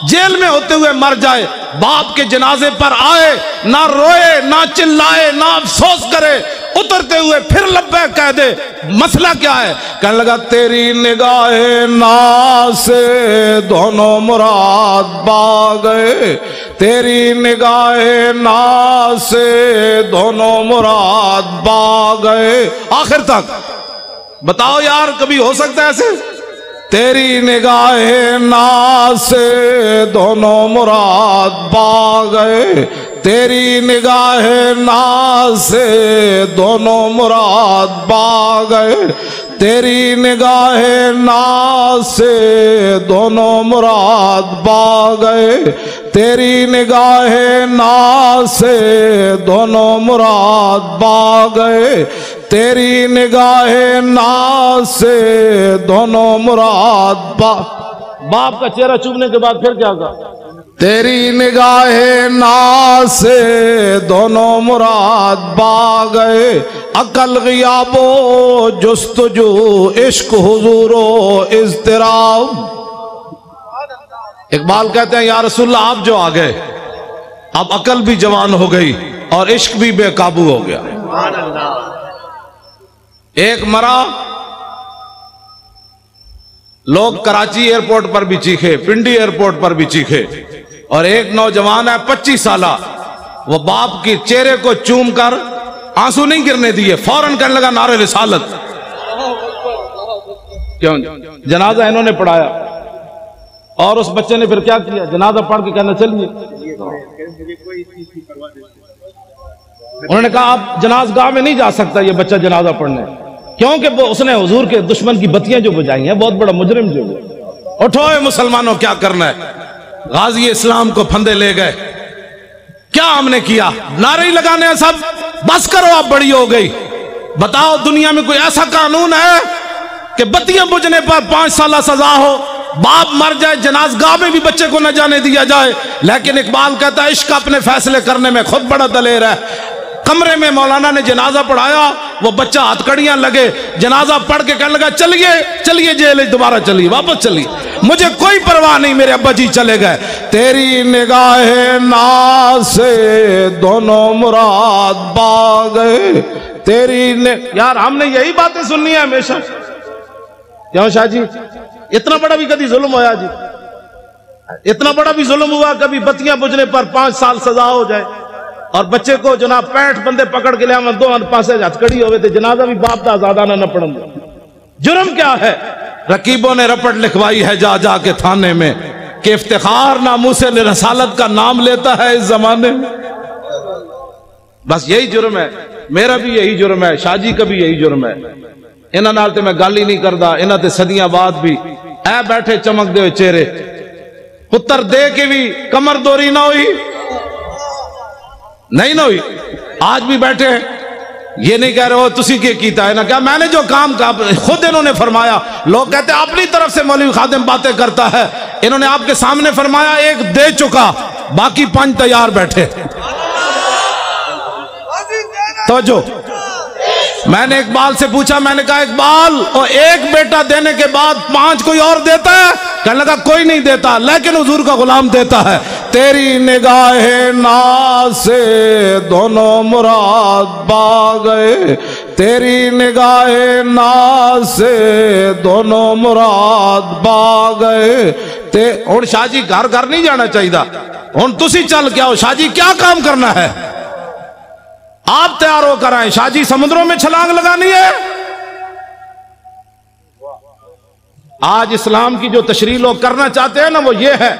जेल में होते हुए मर जाए, बाप के जनाजे पर आए, ना रोए, ना चिल्लाए, ना अफसोस करे, उतरते हुए फिर लब्बैक कह दे, मसला क्या है? कहने लगा तेरी निगाहे नाज से दोनों मुराद पा गए, तेरी निगाहे नाज से दोनों मुराद पा गए। आखिर तक बताओ यार, कभी हो सकता है ऐसे? तेरी निगाहे नाज से दोनों मुराद पा गए, तेरी निगाह नाज से दोनों मुराद पा गए, तेरी निगाह नाज से दोनों मुराद पा गए, तेरी निगाह नाज से दोनों मुराद पा गए, तेरी निगाह नाज से दोनों मुराद पा। बाप का चेहरा चूमने के बाद फिर क्या कहा? तेरी निगाह नाज से दोनों मुराद पा गए, अकल गियाबो जुस्तजू इश्क हुजूरो इज़्तिराब। इकबाल कहते हैं या रसूलल्लाह आप जो आ गए, अब अकल भी जवान हो गई और इश्क भी बेकाबू हो गया। एक मरा, लोग कराची एयरपोर्ट पर भी चीखे, पिंडी एयरपोर्ट पर भी चीखे, और एक नौजवान है 25 साल, वो बाप के चेहरे को चूम कर आंसू नहीं गिरने दिए, फौरन कहने लगा नारे रिसालत। क्यों? जनाजा इन्होंने पढ़ाया और उस बच्चे ने फिर क्या किया? जनाजा पढ़ के कहना चलिए। उन्होंने कहा आप जनाजगाह में नहीं जा सकता ये बच्चा जनाजा पढ़ने, क्योंकि वो उसने हुजूर के दुश्मन की बत्तियां जो बुझाई हैं, बहुत बड़ा मुजरिम जो है। उठो मुसलमानों, क्या करना है? गाजी इस्लाम को फंदे ले गए। क्या हमने किया? नारे ही लगाने हैं सब, बस करो आप बड़ी हो गई। बताओ दुनिया में कोई ऐसा कानून है कि बत्तियां बुझने पर 5 साल सजा हो, बाप मर जाए जनाजगाह में भी बच्चे को न जाने दिया जाए? लेकिन इकबाल कहता है इश्क अपने फैसले करने में खुद बड़ा दलेर है। कमरे में मौलाना ने जनाजा पढ़ाया, वो बच्चा हथकड़ियां लगे, जनाजा पढ़ के कहने लगा चलिए चलिए जेल दोबारा चलिए, वापस चलिए, मुझे कोई परवाह नहीं, मेरे अब्बा जी चले गए। तेरी निगाह नाज से दोनों मुराद पा गए, तेरी यार हमने यही बातें सुननी है हमेशा। क्यों शाह जी? इतना बड़ा भी कभी जुल्म होया जी? इतना बड़ा भी जुल्म हुआ कभी बत्तियां बुझने पर 5 साल सजा हो जाए और बच्चे को जनाब 65 बंदे पकड़ के लिया, 2 पासे हथकड़ी हो थे, जनाजा भी बाप का आजादा न पढ़न। जुर्म क्या है? रकीबों ने रपट लिखवाई है जा जा के थाने में कि इफ्तिखार नामूसे रसालत का नाम लेता है इस जमाने में। बस यही जुर्म है, मेरा भी यही जुर्म है, शाहजी का भी यही जुर्म है। इन्हां नाल ते मैं गल ही नहीं करता, इन्हां ते सदियां बाद भी ऐ बैठे चमकते हुए चेहरे, पुत्र दे के भी कमर दोरी ना हुई, नहीं ना हुई। आज भी बैठे हैं, ये नहीं कह रहे हो तुसी के कीता है ना, क्या मैंने जो काम का खुद इन्होंने फरमाया। लोग कहते हैं अपनी तरफ से मौलवी खादिम बातें करता है, इन्होंने आपके सामने फरमाया एक दे चुका, बाकी 5 तैयार बैठे। तो जो मैंने इकबाल से पूछा, मैंने कहा इकबाल और एक बेटा देने के बाद 5 कोई और देता है? कहने लगा कोई नहीं देता, लेकिन हुजूर का गुलाम देता है। तेरी निगाह नाज से दोनों मुराद पा गए, तेरी निगाह नाज से दोनों मुराद पा गए। ते हुण शाह जी घर घर नहीं जाना चाहिए, हुण तुसी चल के आओ। शाह जी क्या काम करना है? आप तैयार होकर आए। शाह जी समुद्रों में छलांग लगानी है। आज इस्लाम की जो तशरीह लोग करना चाहते हैं ना, वो ये है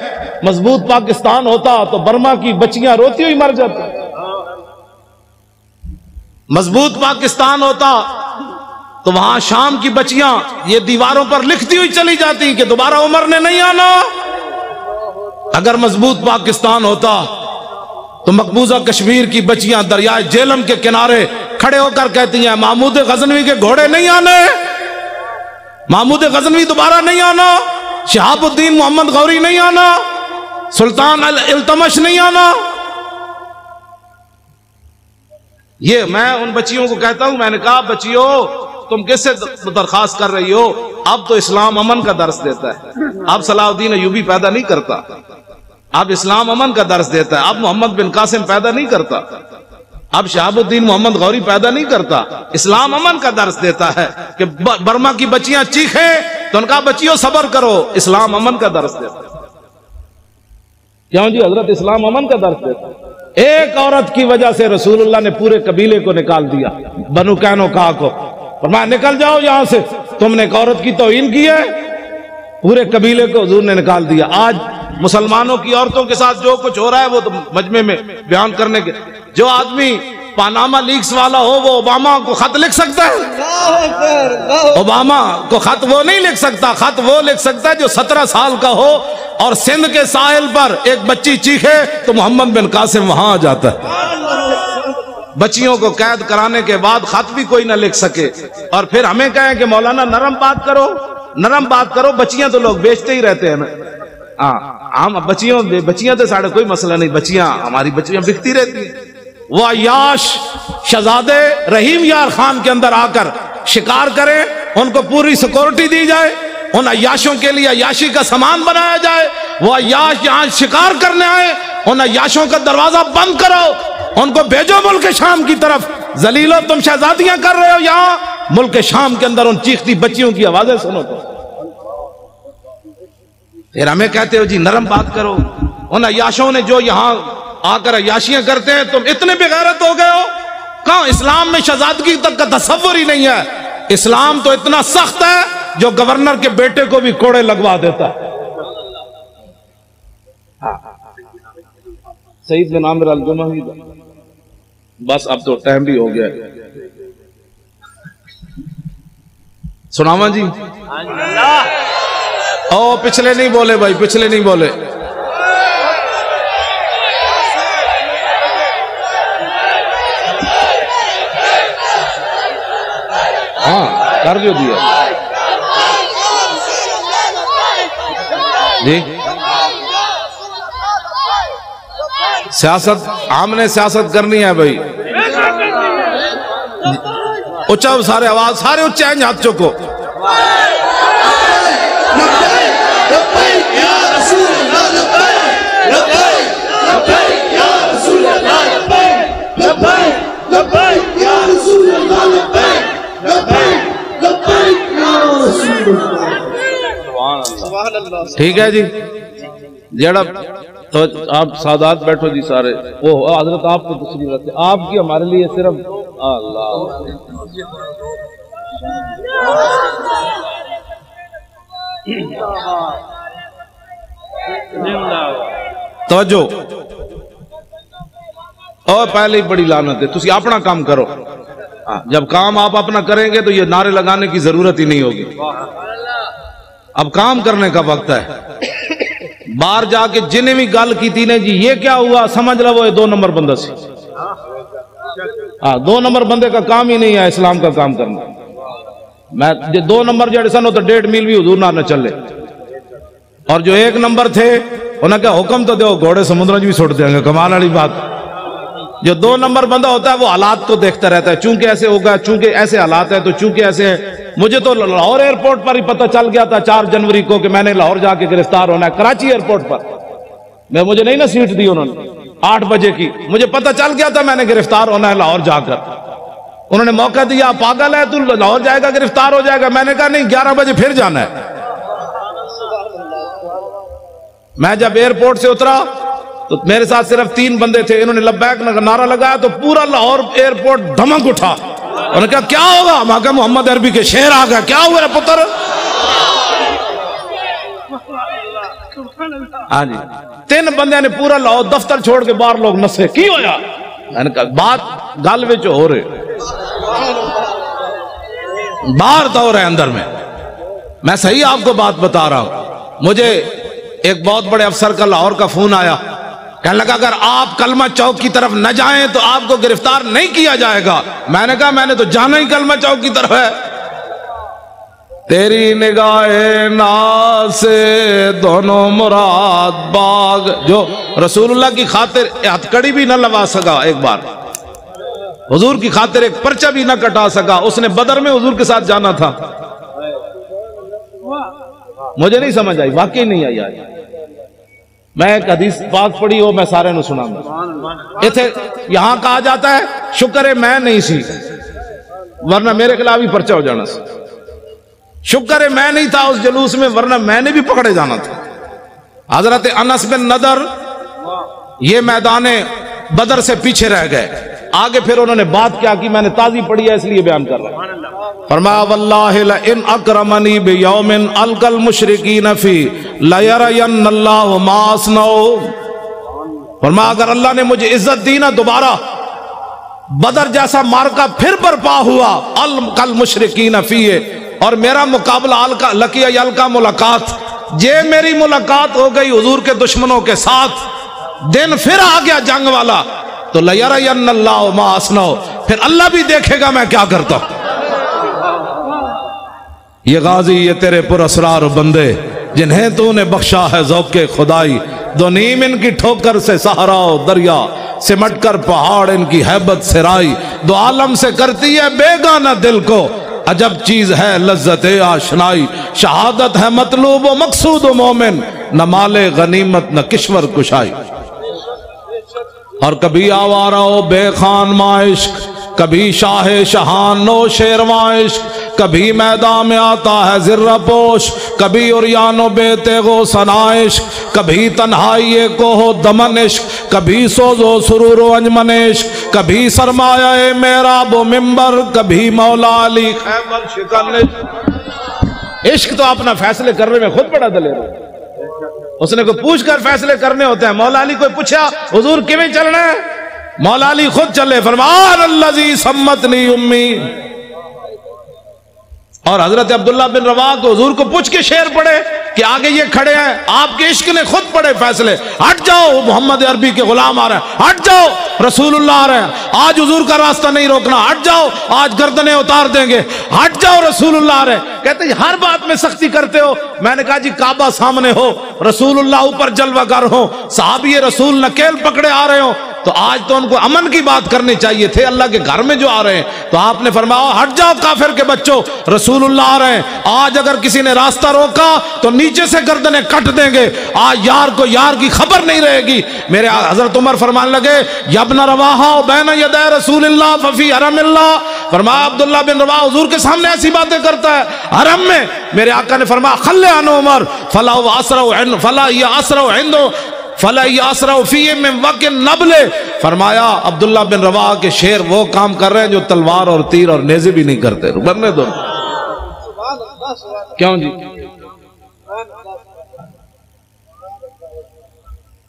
मजबूत पाकिस्तान होता तो बर्मा की बच्चियां रोती हुई मर जाती, मजबूत पाकिस्तान होता तो वहां शाम की बच्चियां ये दीवारों पर लिखती हुई चली जाती कि दोबारा उमर ने नहीं आना। अगर मजबूत पाकिस्तान होता तो मकबूजा कश्मीर की बच्चियां दरियाए झेलम के किनारे खड़े होकर कहती हैं महमूद गजनवी के घोड़े नहीं आने, महमूद गजनवी दोबारा नहीं आना, शहाबुद्दीन मोहम्मद गौरी नहीं आना, सुल्तान अल इल्तमश नहीं आना। ये मैं उन बच्चियों को कहता हूं, मैंने कहा बच्चियों तुम किससे दरखास्त कर रही हो? अब तो इस्लाम अमन का दर्स देता है, अब सलाहुद्दीन अयूबी पैदा नहीं करता, अब इस्लाम अमन का दर्स देता है, अब मोहम्मद बिन कासिम पैदा नहीं करता, अब शहाबुद्दीन मोहम्मद गौरी पैदा नहीं करता। इस्लाम अमन का दर्स देता है कि बर्मा की बच्चियां चीखे तो उनका बच्चियों सबर करो, इस्लाम अमन का दर्स देता है। क्यों जी? हजरत इस्लाम अमन का दर्स देता है। एक औरत की वजह से रसूलुल्लाह ने पूरे कबीले को निकाल दिया, बनु कैनुका को, फरमाया निकल जाओ यहां से, तुमने एक औरत की तौहीन की है, पूरे कबीले को हुजूर ने निकाल दिया। आज मुसलमानों की औरतों के साथ जो कुछ हो रहा है वो तो मजमे में बयान करने के। जो आदमी पानामा लीक्स वाला हो वो ओबामा को खत लिख सकता है? ओबामा को खत वो नहीं लिख सकता। खत वो लिख सकता है जो 17 साल का हो और सिंध के साहिल पर एक बच्ची चीखे तो मोहम्मद बिन कासिम वहां आ जाता है। बच्चियों को कैद कराने के बाद खत भी कोई ना लिख सके और फिर हमें कहें कि मौलाना नरम बात करो, नरम बात करो। बच्चियां तो लोग बेचते ही रहते हैं ना। हाँ, हम बच्चियां तो साढ़े कोई मसला नहीं, बच्चियां हमारी बच्चियां बिकती रहती हैं। वो अय्याश शहजादे रहीम यार खान के अंदर आकर शिकार करें, उनको पूरी सिक्योरिटी दी जाए, उन अय्याशों के लिए अय्याशी का सामान बनाया जाए। वो अय्याश यहां शिकार करने आए, उन अय्याशों का दरवाजा बंद करो, उनको भेजो मुल्क शाम की तरफ। जलीलो तुम शहजादियां कर रहे हो यहां मुल्क शाम के अंदर, उन चीखती बच्चियों की आवाजें सुनो। तो फिर हमें कहते हो जी नरम बात करो। उन अय्याशों ने जो यहां आकर अय्याशियां करते हैं, तुम इतने बेगैरत हो गए हो। कहां इस्लाम में शहजादगी तक का तस्वुर ही नहीं है। इस्लाम तो इतना सख्त है जो गवर्नर के बेटे को भी कोड़े लगवा देता है। सईद बिन आमिर अल-जुमही। बस अब तो टाइम भी हो गया है। सुनावा जी? ओ पिछले नहीं बोले भाई, पिछले नहीं बोले। हाँ कर जो दिया जी। सियासत हमने सियासत करनी है भाई। उच्चा सारे आवाज, सारे उच्चे हैं, हाथ चुको। ठीक है जी। जड़ा तो आप सादात बैठो जी सारे। वो हजरत आपको दूसरी बात है, आपकी हमारे लिए सिर्फ अल्लाह। तवज्जो और पहले ही बड़ी लानत है। तुसी अपना काम करो। जब काम आप अपना करेंगे तो ये नारे लगाने की जरूरत ही नहीं होगी। अब काम करने का वक्त है। बाहर जाके जिन्हें भी गल की थी ने जी ये क्या हुआ, समझ लो वो 2 नंबर बंदा से। 2 नंबर बंदे का काम ही नहीं है इस्लाम का काम करना। मैं 2 नंबर जड़े सन तो 1.5 मील भी हुजूर ना न चले। और जो 1 नंबर थे उन्हें क्या हुक्म तो दो, घोड़े समुद्र में भी छोड़ देंगे। कमाल वाली बात। जो 2 नंबर बंदा होता है वो हालात को देखता रहता है, चूंकि ऐसे होगा, चूंकि ऐसे हालात है, तो चूंकि ऐसे है। मुझे तो लाहौर एयरपोर्ट पर ही पता चल गया था 4 जनवरी को कि मैंने लाहौर जाके गिरफ्तार होना है। कराची एयरपोर्ट पर मुझे नहीं ना सीट दी उन्होंने 8 बजे की, मुझे पता चल गया था मैंने गिरफ्तार होना है लाहौर जाकर। उन्होंने मौका दिया, पागल है तू, लाहौर जाएगा गिरफ्तार हो जाएगा। मैंने कहा नहीं, 11 बजे फिर जाना है। मैं जब एयरपोर्ट से उतरा तो मेरे साथ सिर्फ 3 बंदे थे। इन्होंने लब्बैक नारा लगाया तो पूरा लाहौर एयरपोर्ट धमक उठा। उन्होंने कहा क्या होगा? मैं कहा मोहम्मद अरबी के शेर आ गया। क्या हुआ पुत्र? हाँ जी। 3 बंदे ने पूरा लाहौर दफ्तर छोड़ के बाहर लोग नसे। की होया? मैंने कहा बात गल विच हो रहे, बाहर तो हो रहे, अंदर में। मैं सही आपको बात बता रहा हूं। मुझे एक बहुत बड़े अफसर का लाहौर का फोन आया, कहने लगा अगर आप कलमा चौक की तरफ न जाएं तो आपको गिरफ्तार नहीं किया जाएगा। मैंने कहा मैंने तो जाना ही कलमा चौक की तरफ है। तेरी निगाहे नाज से दोनों मुराद बाग, जो रसूलुल्लाह की खातिर हथकड़ी भी न लगा सका, एक बार हुजूर की खातिर एक पर्चा भी न कटा सका, उसने बदर में हुजूर के साथ जाना था। मुझे नहीं समझ आई, वाकई नहीं आई। आज मैं एक हदीस पाक पढ़ी हो, मैं सारे नु सुनाऊंगा। इथे यहां कहा जाता है शुक्र है मैं नहीं सी, वरना मेरे खिलाफ ही पर्चा हो जाना सी। शुक्र है मैं नहीं था उस जलूस में, वरना मैंने भी पकड़े जाना था। हजरत अनस बिन नदर ये मैदाने बदर से पीछे रह गए। आगे फिर उन्होंने बात क्या की, मैंने ताजी पढ़ी है इसलिए बयान कर रहा हूं। फरमाया वल्लाहि ला इन अकरमनी बियौमिन अलकल मुशरिकीन फी लयरयन्नल्लाहु मा अस्नऊ। फरमाया अगर अल्लाह ने मुझे इज्जत दी ना, दोबारा बदर जैसा मार्का फिर बर्पा हुआ अलकल मुशरिकीन फी, और मेरा मुकाबला अलका लकिया अलका मुलाकात, जे मेरी मुलाकात हो गई हुजूर के दुश्मनों के साथ, दिन फिर आ गया जंग वाला, तो लयरयन्नल्लाहु मा अस्नऊ, फिर अल्लाह भी देखेगा मैं क्या करता हूं। ये गाजी, ये तेरे पुरअसरार बंदे जिन्हें तूने बख्शा है ज़ौक़े खुदाई, दो नीम इनकी ठोकर से सहारा दरिया, सिमट कर पहाड़ इनकी हैबत से राई, दो आलम से करती है बेगाना दिल को, अजब चीज है लज्जत आशनाई, शहादत है मतलूब व मकसूद मोमिन, न माले गनीमत न किश्वर कुशाई। और कभी आवारा हो बेखान माइश्क, कभी शाहे शहान नो शेरवाइश, कभी मैदान में आता है जिर्रा पोश, कभी उरियानो बेते गो सनाइश, कभी तन्हाई को हो दमनिश, कभी सोजो सुरूरो अंजमनिश, कभी सरमाया मेरा बो मिंबर, कभी मौला अली खैबर शिकनिश। इश्क तो अपना फैसले करने में खुद बड़ा दलेर, उसने को पूछ कर फैसले करने होते हैं। मौला अली को पूछा हुजूर किवें चलना है, मौला अली खुद चले, फरमान अल्लज़ी सम्मतनी उम्मी। और हजरत अब्दुल्ला बिन रवाह को हुजूर को पूछ के शेर पढ़े कि आगे ये खड़े हैं, आपके इश्क ने खुद पढ़े फैसले, हट जाओ मोहम्मद अरबी के गुलाम आ रहे हैं, हट जाओ रसूलुल्लाह आ रहे हैं, आज हुजूर का रास्ता नहीं रोकना, हट जाओ आज गर्दनें उतार देंगे, हट जाओ रसूलुल्लाह आ रहे हैं। कहते हर बात में सख्ती करते हो। मैंने कहा जी काबा सामने हो, रसूलुल्लाह ऊपर जलवागर हो, सहाबी रसूल नकेल पकड़े आ रहे हो, तो आज तो उनको अमन की बात करनी चाहिए थे, अल्लाह के घर में जो आ रहे हैं। तो आपने फरमाया हट जाओ काफिर के बच्चों, रसूलुल्लाह आ रहे हैं, आज अगर किसी ने रास्ता रोका तो नीचे से गर्दनें कट देंगे, आज यार को यार की खबर नहीं रहेगी। मेरे हजरत उमर फरमान लगे यब्न रवाहा बैन यदै रसूलिल्लाह फफी हरमिल्लाह, फरमाया अब्दुल्ला बिन रवाह हुजूर के सामने ऐसी बातें करता है हरम में। मेरे आका ने फरमाया खल्ले अन उमर फला असरा फला या असरा हिंदो फला यासरफी में वक़्त नबले। फरमाया अब्दुल्ला बिन रवाह के शेर वो काम कर रहे हैं जो तलवार और तीर और नेज़े भी नहीं करते, बनने दो। क्यों जी?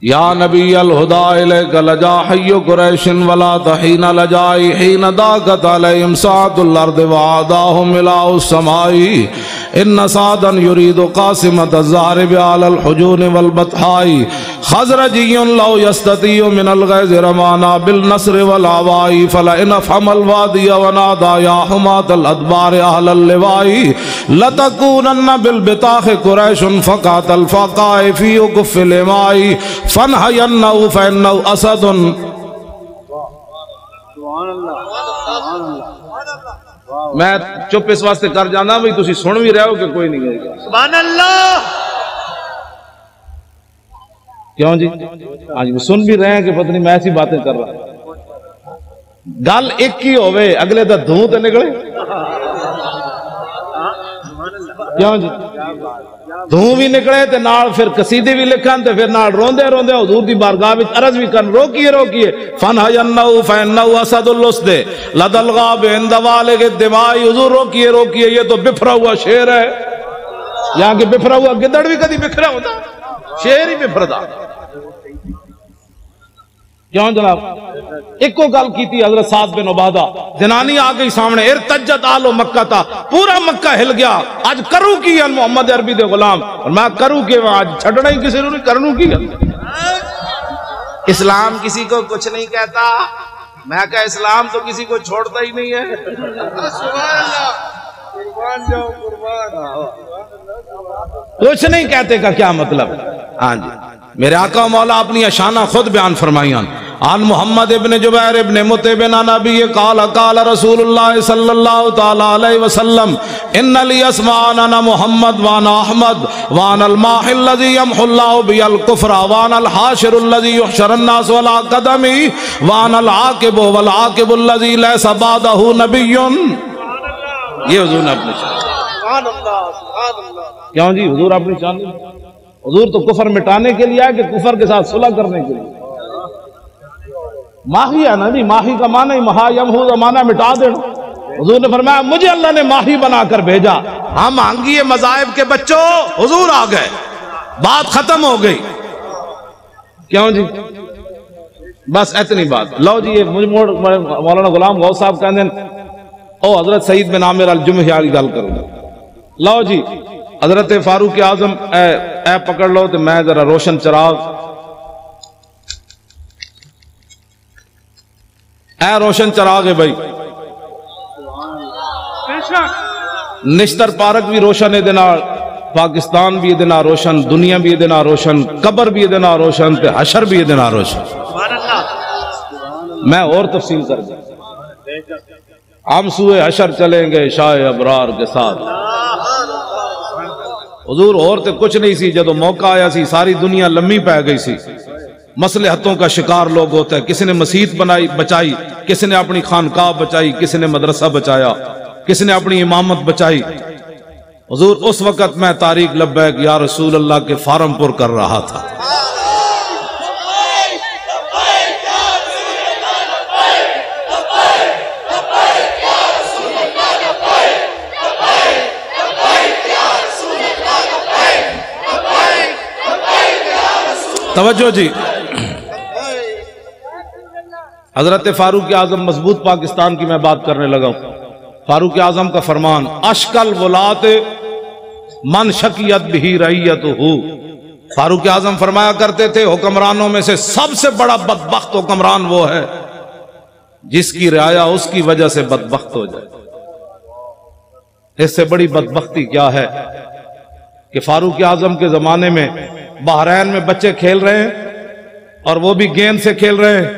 या नबी अल हुदा इलैका लजा हय्यु कुरैशिन वला तहीना लजाई हीना दाकत अलैहिम साअतुल अर्द व आदाहुम मिलाउ समाई इन सादन युरीदु कासिमत ज़ारिब अलल हुजून वल बतहाई खज़रजियुन लौ यस्ततियु मिनल गैज़ रमाना बिल नस्र वल आवाई फला इन फमल वादी व नादा या हुमातल अदबार अहलल लिवाई लतकूनन बिल बिताख कुरैशुन फकातल फकाए फी कुफ़िल इमाई फनहयन्नहु फइन्नहु असदुन। मैं चुप इस वास्ते कर जाना भाई तुसी सुन भी रहे हो कि कोई नहीं कहेगा सुभान अल्लाह। क्यों जी? आज भी सुन भी रहे हैं कि पता नहीं मैं ऐसी बातें कर रहा। गल एक ही होवे अगले दा धूं ते निकले। क्यों जी? धूं भी निकले ते नाल फिर कसीदे भी लिखन ते फिर नाल रोंदे रोंदे हुजूर दी बारगाह विच अर्ज भी करन रोकिए रोकिए फनहयन्नहु फइन्नहु असदुल उसदे लदल गाब इंद वाले के दिमाई। हुजूर रोकिए रोकिए ये तो बिफरा हुआ शेर है। यहाँ के बिफरा हुआ गिदड़ भी कभी बिखरा होता, शेर ही बिफरदा। क्यों जनाब? एको गल की हजरत साद बिन उबादा, जनानी आ गई सामने, इर्तज्जत आलो मक्का था, पूरा मक्का हिल गया। आज करूं की मोहम्मद अरबी दे गुलाम, और मैं करूं के आज छड़ना ही किसी ने करनू की। इस्लाम किसी को कुछ नहीं कहता, मैं कहा इस्लाम तो किसी को छोड़ता ही नहीं है। कुछ नहीं कहते का क्या मतलब? हाँ जी, मेरे आका मौला अपनी अशाना खुद बयान फरमाइयान। आन मोहम्मद इब्न जुबैर इब्न मुतबिन नबी काला काला रसूलुल्लाह सल्लल्लाहु तआला अलैहि वसल्लम इन्ना ली अस्मान अना मोहम्मद वाना अहमद वानल माहिल लज़ी यमहुल्लाहु बिल कुफ्र वानल हाशिरुल लज़ी युहशरन नास वला कदमी वानल आकिबु वल आकिबुल लज़ी लैसा बादहु नबियुन। ये हुजूर ने अपनी सुभान अल्लाह सुभान अल्लाह। क्यों जी? हुजूर अपनी शान, हुजूर तो कुफर मिटाने के लिए आए कि कुफर के साथ सुलह करने के लिए? माही है ना जी, माही का माना ही महा यमहू का माना मिटा देना। हुजूर ने फरमाया मुझे अल्लाह ने माही बनाकर भेजा। हम आंगिए मज़ाहिब के बच्चों, हुजूर आ गए, बात खत्म हो गई। क्यों जी? बस इतनी बात। लो जी, ये मौलाना गुलाम गौस साहब कहते ओ हजरत सईद बिन आमिर अल जुमही की गल करूंगा। लो जी, हजरत फारूक आजम ए पकड़ लो तो मैं जरा रोशन चराग, ए रोशन चराग है भाई। निश्तर पारक भी रोशन है, पाकिस्तान भी ये रोशन, दुनिया भी ये रोशन, कबर भी ये रोशन, हशर भी ये रोशन। मैं और तफसील कर दूं, हम सुए हशर चलेंगे शाह अबरार के साथ। हुजूर और तो कुछ नहीं सी, जब मौका आया सी सारी दुनिया लम्मी पै गई सी। मसले हत्तों का शिकार लोग होता है, किसी ने मस्जिद बनाई बचाई, किसी ने अपनी खानकाह बचाई, किसी ने मदरसा बचाया, किसी ने अपनी इमामत बचाई। हुजूर उस वक़्त मैं तारीक लब्बैक या रसूल अल्लाह के फार्म पुर कर रहा था। तवज्जो जी, हजरत फारूक आजम मजबूत पाकिस्तान की मैं बात करने लगा हूं। फारूक आजम का फरमान, अशकल वलात मन शकियत भी रईयत हो। फारूक आजम फरमाया करते थे हुक्मरानों में से सबसे बड़ा बदबख्त हुक्मरान वो है जिसकी रियाया उसकी वजह से बदबख्त हो जाए। इससे बड़ी बदबख्ती क्या है कि फारूक आजम के जमाने में बहरैन में बच्चे खेल रहे हैं और वो भी गेंद से खेल रहे हैं,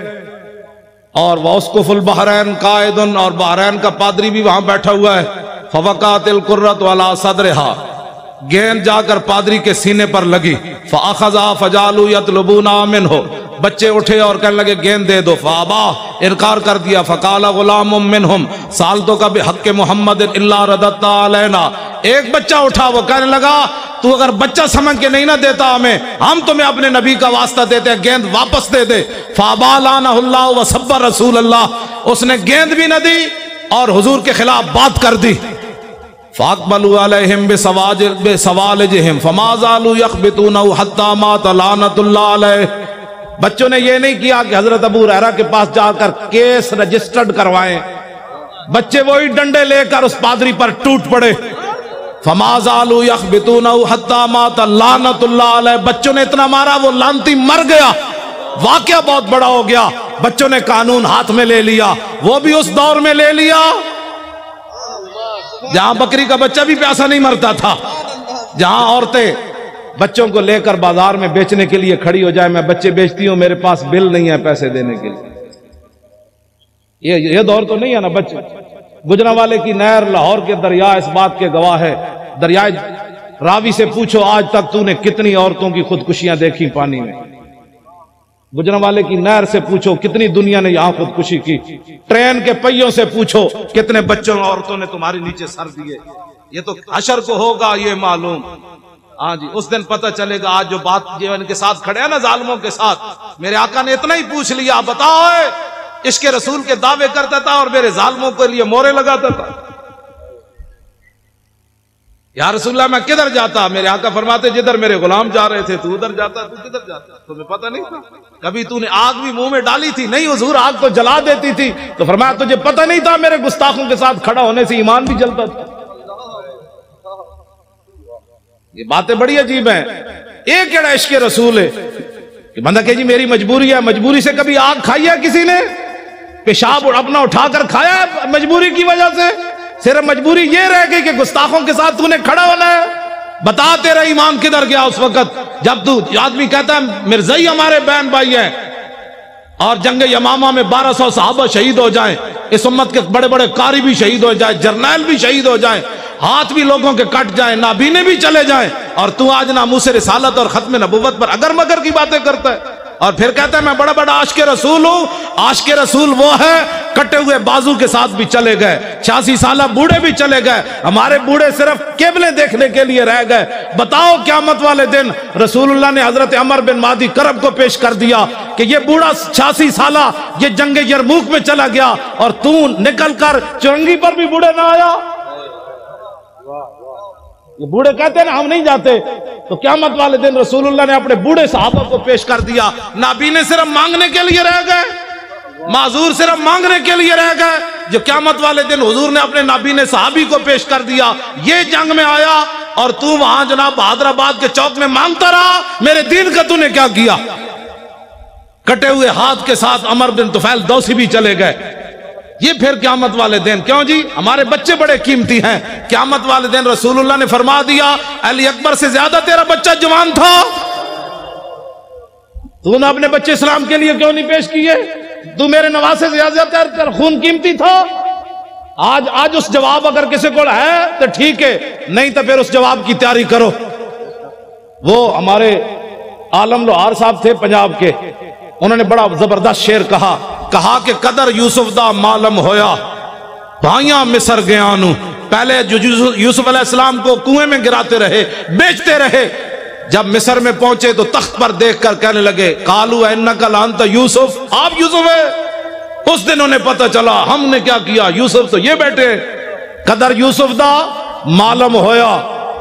और वस्कुफुल बहरैन कायदुन, और बहरैन का पादरी भी वहां बैठा हुआ है। फवकातिल कुर्रत वाला सदरहा, गेंद जाकर पादरी के सीने पर लगी। फअखज़ा फजालू यतलबूना मिन्हु, बच्चे उठे और कहने लगे गेंद दे दो। फाबा, इनकार कर दिया। फकाला गुलामुम मिनहुम सालतो का बिहक़्क़ि मुहम्मद इल्ला रदत्ता अलैना, एक बच्चा उठा, वो कहने लगा तू अगर बच्चा समझ के नहीं ना देता हमें, हम तुम्हें अपने नबी का वास्ता देते हैं, गेंद वापस दे दे। फाबालानहुल्लाह व सब्बर रसूल अल्लाह, उसने गेंद भी न दी और हुजूर के खिलाफ बात कर दी। फाकबलू अलैहिम बिसवालिजहिम फमाज़ालू यख़बितूनहु हत्ता मात लानतुल्लाह अलैहि। बच्चों ने यह नहीं किया कि हजरत अबू हुरैरा के पास जाकर केस रजिस्टर्ड करवाएं, बच्चे वही डंडे लेकर उस पादरी पर टूट पड़े। फमाज़ालू यख़बितूनहु हत्ता मात लानतुल्लाह अलैहि, बच्चों ने इतना मारा वो लानती मर गया। वाकया बहुत बड़ा हो गया, बच्चों ने कानून हाथ में ले लिया। वो भी उस दौर में ले लिया जहां बकरी का बच्चा भी प्यासा नहीं मरता था, जहां औरतें बच्चों को लेकर बाजार में बेचने के लिए खड़ी हो जाए, मैं बच्चे बेचती हूं, मेरे पास बिल नहीं है पैसे देने के लिए। ये दौर तो नहीं है ना। बच्चे गुजरांवाले की नहर लाहौर के दरिया इस बात के गवाह है। दरियाए रावी से पूछो आज तक तूने कितनी औरतों की खुदकुशियां देखी पानी में। गुजरांवाले की नहर से पूछो कितनी दुनिया ने यहां खुदकुशी की। ट्रेन के पहियों से पूछो कितने बच्चों और औरतों ने तुम्हारे नीचे सर दिए। ये तो हशर को होगा ये मालूम। हाँ जी, उस दिन पता चलेगा। आज जो बात जो इनके साथ खड़े हैं ना जालिमों के साथ, मेरे आका ने इतना ही पूछ लिया, बताओ इसके रसूल के दावे करता था और मेरे जालिमों के लिए मोहरे लगाता था। या रसूलल्लाह मैं किधर जाता? मेरे आका फरमाते जिधर मेरे गुलाम जा रहे थे तू उधर जाता। तू किधर जाता? तुम्हें पता नहीं था? कभी तूने आग भी मुंह में डाली थी? नहीं हुजूर, आग तो जला देती थी। तो फरमाया तुझे पता नहीं था मेरे गुस्ताखों के साथ खड़ा होने से ईमान भी जलता था। ये बातें बड़ी अजीब हैं। एक केड़ा इश्क रसूल है कि बंदा कहे जी मेरी मजबूरी है। मजबूरी से कभी आग खाई है किसी ने? पेशाब अपना उठाकर खाया है मजबूरी की वजह से? सिर्फ मजबूरी ये रह गई कि गुस्ताखों के साथ तूने खड़ा होना है। बता तेरा ईमान किधर गया उस वक्त जब तू आदमी कहता है मिर्ज़ाई हमारे बहन भाई हैं और जंग यमामा में 1200 सहाबा शहीद हो जाएं, इस उम्मत के बड़े बड़े कारी भी शहीद हो जाए, जर्नैल भी शहीद हो जाए, हाथ भी लोगों के कट जाए, नाबीने भी चले जाएं, और तू आज नामूस रिसालत और खत्म नबुव्वत पर अगर मगर की बातें करता है। और फिर कहता है मैं बड़ा बड़ा आशिक़ रसूल हूं। आशिक़ रसूल वो है कटे हुए बाजू के साथ भी चले गए, 86 साल बूढ़े भी चले गए, हमारे बूढ़े सिर्फ केबलें देखने के लिए रह गए। बताओ क़यामत वाले दिन रसूलुल्लाह ने हजरत अमर बिन मादी करब को पेश कर दिया कि ये बूढ़ा 86 साल ये जंगे यरमूक में चला गया और तू निकल कर चुरंगी पर भी बूढ़े ना आया। ये बूढ़े कहते हैं ना हम नहीं जाते, तो क़यामत वाले दिन रसूलुल्लाह ने अपने बूढ़े सहाबा को पेश कर दिया। नाबीने सिर्फ मांगने के लिए रह गए, माजूर सिर्फ मांगने के लिए रह गए, जो क़यामत वाले दिन हुजूर ने अपने नाबीने सहाबी को पेश कर दिया। ये जंग में आया और तू वहां जनाब हैदराबाद के चौक में मांगता रहा, मेरे दीन का तूने क्या किया। कटे हुए हाथ के साथ अमर बिन तुफैल दौसी भी चले गए। ये फिर क़यामत वाले दिन, क्यों जी हमारे बच्चे बड़े कीमती हैं। क़यामत वाले दिन रसूलुल्लाह ने फरमा दिया अली अकबर से ज्यादा तेरा बच्चा जवान था, तूने अपने बच्चे इस्लाम के लिए क्यों नहीं पेश किए, तू मेरे नवासे से ज्यादा तेरा खून कीमती था। आज उस जवाब अगर किसी को है तो ठीक है, नहीं तो फिर उस जवाब की तैयारी करो। वो हमारे आलम लोहार साहब थे पंजाब के, उन्होंने बड़ा जबरदस्त शेर कहा कि कदर यूसुफ दा मालम होया भाइयां मिसर गया नू। पहले जो यूसुफ अलैहिस्सलाम को कुएं में गिराते रहे, बेचते रहे, जब मिस्र में पहुंचे तो तख्त पर देखकर कहने लगे कालू इन्नका लांता यूसुफ, आप यूसुफ है। उस दिन उन्हें पता चला हमने क्या किया, यूसुफ तो ये बैठे। कदर यूसुफ दा मालम होया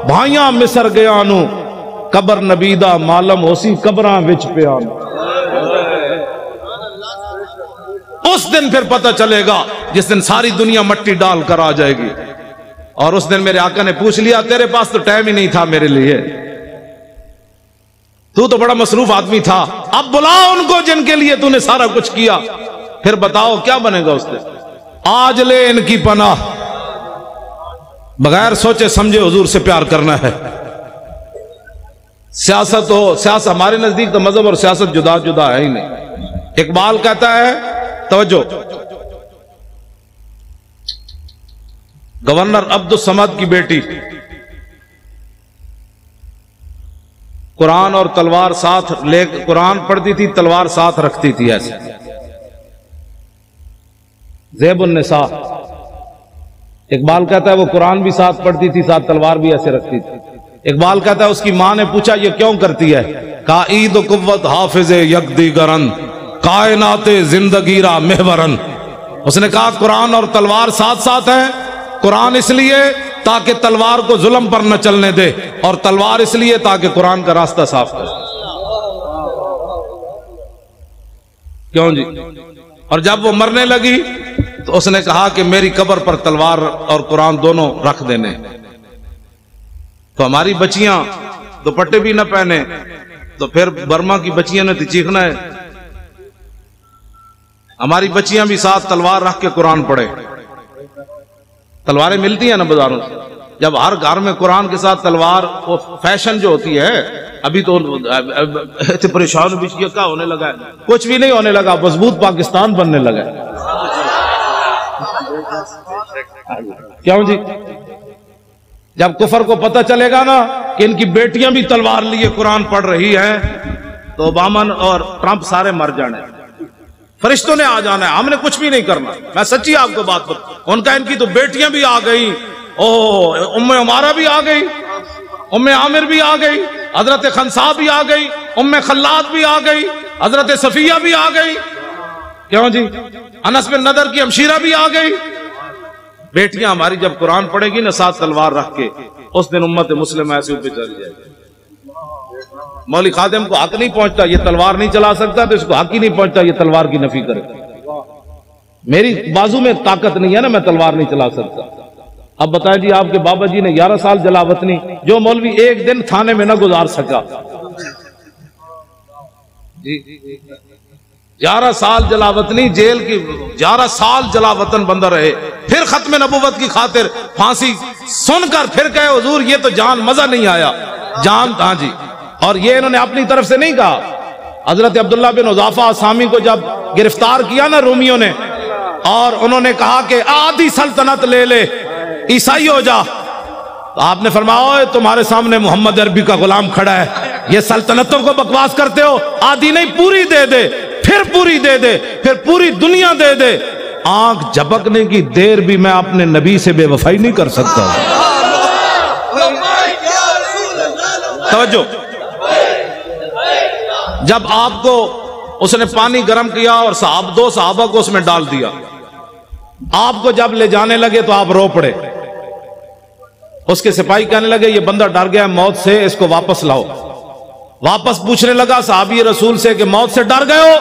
भाइयां मिसर गया नू, कबर नबी दा मालम होसी कबरां विच पिया। उस दिन फिर पता चलेगा जिस दिन सारी दुनिया मट्टी डाल कर आ जाएगी। और उस दिन मेरे आका ने पूछ लिया तेरे पास तो टाइम ही नहीं था मेरे लिए, तू तो बड़ा मसरूफ आदमी था, अब बुलाओ उनको जिनके लिए तूने सारा कुछ किया, फिर बताओ क्या बनेगा उस दिन। आज ले इनकी पनाह, बगैर सोचे समझे हुजूर से प्यार करना है। सियासत हो, सियासत हमारे नजदीक तो मजहब और सियासत जुदा जुदा है ही नहीं। इकबाल कहता है तवज्जो, गवर्नर अब्दुल समद की बेटी कुरान और तलवार साथ ले, कुरान पढ़ती थी तलवार साथ रखती थी ऐसे। ज़ैबुन्निसा, इकबाल कहता है वो कुरान भी साथ पढ़ती थी साथ तलवार भी ऐसे रखती थी। इकबाल कहता है उसकी मां ने पूछा ये क्यों करती है, का ईद कुव्वत हाफिज यकदी गरन कायनाते जिंदगीरा मेहवरन। उसने कहा कुरान और तलवार साथ साथ है, कुरान इसलिए ताकि तलवार को जुल्म पर न चलने दे, और तलवार इसलिए ताकि कुरान का रास्ता साफ करे। क्यों जी। और जब वो मरने लगी तो उसने कहा कि मेरी कब्र पर तलवार और कुरान दोनों रख देने। तो हमारी बच्चियां दुपट्टे भी न पहने तो फिर बर्मा की बच्चियां ने तो चीखना है। हमारी बच्चियां भी साथ तलवार रख के कुरान पढ़े। तलवारें मिलती हैं ना बाजारों से, जब हर घर में कुरान के साथ तलवार, वो फैशन जो होती है, अभी तो परेशान भी क्या होने लगा है, कुछ भी नहीं होने लगा, मजबूत पाकिस्तान बनने लगा। क्यों जी। जब कुफर को पता चलेगा ना कि इनकी बेटियां भी तलवार लिए कुरान पढ़ रही हैं, तो ओबामा और ट्रंप सारे मर जाने, फरिश्तों ने आ जाना है, हमने कुछ भी नहीं करना। मैं सच्ची आपको बात बता, उनका इनकी तो बेटियां भी आ गई, ओह उम्मे उमारा भी आ गई, उम्मे आमिर भी आ गई, हजरत खनसा भी आ गई, उम्मे खल्लाद भी आ गई, हजरत सफिया भी आ गई। क्यों जी। अनस बिन नदर की हमशीरा भी आ गई। बेटियां हमारी जब कुरान पढ़ेगी ना साथ तलवार रख के, उस दिन उम्मत मुस्लिम ऐसे ऊपर चल जाएगी। मौली खादिम को हक नहीं पहुंचता, ये तलवार नहीं चला सकता, तो इसको हक ही नहीं पहुंचता ये तलवार की नफी करे। मेरी बाजू में ताकत नहीं है ना, मैं तलवार नहीं चला सकता। अब बताएं जी, आपके बाबा जी ने 11 साल जलावतनी, जो मौलवी एक दिन थाने में न गुजार सका, 11 साल जलावतनी जेल की, 11 साल जलावतन बंदा रहे, फिर खत्म नबूवत की खातिर फांसी सुनकर फिर कहे हुजूर ये तो जान मजा नहीं आया, जान। हाँ जी। और ये इन्होंने अपनी तरफ से नहीं कहा। हजरत अब्दुल्ला बिन उज़ाफा सामी को जब गिरफ्तार किया ना रूमियों ने, और उन्होंने कहा कि आधी सल्तनत ले ले, ईसाई हो जा, तो आपने फरमाया तुम्हारे सामने मोहम्मद अरबी का गुलाम खड़ा है, ये सल्तनतों को बकवास करते हो, आधी नहीं पूरी दे दे, फिर पूरी दे दे, फिर पूरी दुनिया दे दे, आंख झपकने की देर भी मैं अपने नबी से बेवफाई नहीं कर सकता। तवज्जो, जब आपको उसने पानी गर्म किया और दो सहाबा को उसमें डाल दिया, आपको जब ले जाने लगे तो आप रो पड़े। उसके सिपाही कहने लगे ये बंदा डर गया मौत से, इसको वापस लाओ। वापस पूछने लगा साहबी रसूल से कि मौत से डर गए हो?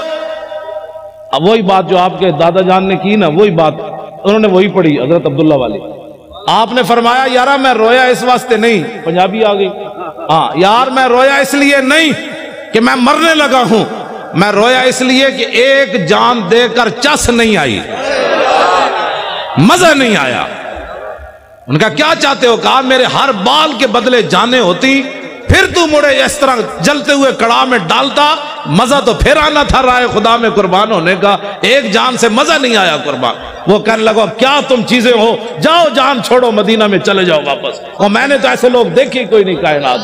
अब वही बात जो आपके दादा जान ने की ना, वही बात उन्होंने वही पढ़ी हजरत अब्दुल्ला वाली। आपने फरमाया यारा मैं रोया इस वास्ते नहीं, पंजाबी आ गई, हाँ यार मैं रोया इसलिए नहीं कि मैं मरने लगा हूं, मैं रोया इसलिए कि एक जान देकर चस नहीं आई, मजा नहीं आया। उनका क्या चाहते हो? कहा मेरे हर बाल के बदले जाने होती, फिर तू मुड़े इस तरह जलते हुए कड़ा में डालता, मजा तो फिर आना था राय खुदा में कुर्बान होने का, एक जान से मजा नहीं आया कुर्बान। वो कहने लगा क्या तुम चीजें हो, जाओ जान छोड़ो मदीना में चले जाओ वापस। और मैंने तो ऐसे लोग देखे कोई नहीं कायनात।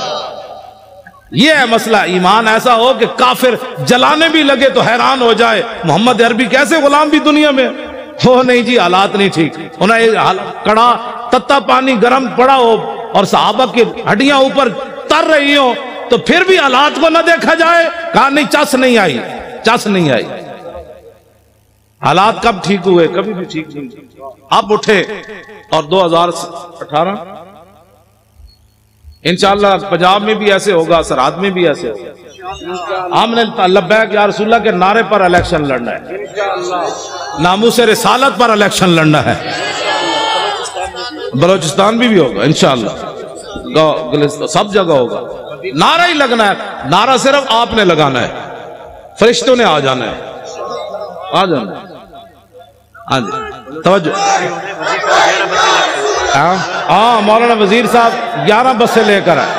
ये है मसला। ईमान ऐसा हो कि काफिर जलाने भी लगे तो हैरान हो जाए मोहम्मद अरबी कैसे गुलाम भी दुनिया में हो। नहीं जी, हालात नहीं ठीक। उन्हें कड़ा तत्ता पानी गर्म पड़ा हो और सहाबा की हड्डियां ऊपर तर रही हो तो फिर भी हालात को न देखा जाए। कहा नहीं, चस नहीं आई, चस नहीं आई। हालात कब ठीक हुए? कभी भी ठीक नहीं। अब उठे और 2018 इंशाअल्लाह पंजाब में भी ऐसे होगा, सरहद में भी ऐसे होगा। हमने लब्बैक या रसूलल्लाह के नारे पर इलेक्शन लड़ना है, नामूसे रिसालत पर इलेक्शन लड़ना है। बलोचिस्तान भी होगा इंशाअल्लाह, सब जगह होगा। नारा ही लगना है, नारा सिर्फ आपने लगाना है, फरिश्तों ने आ जाना है, आ जाना है। हाँ जी तवज्जो। हाँ मौलाना वजीर साहब 11 बसें लेकर आए,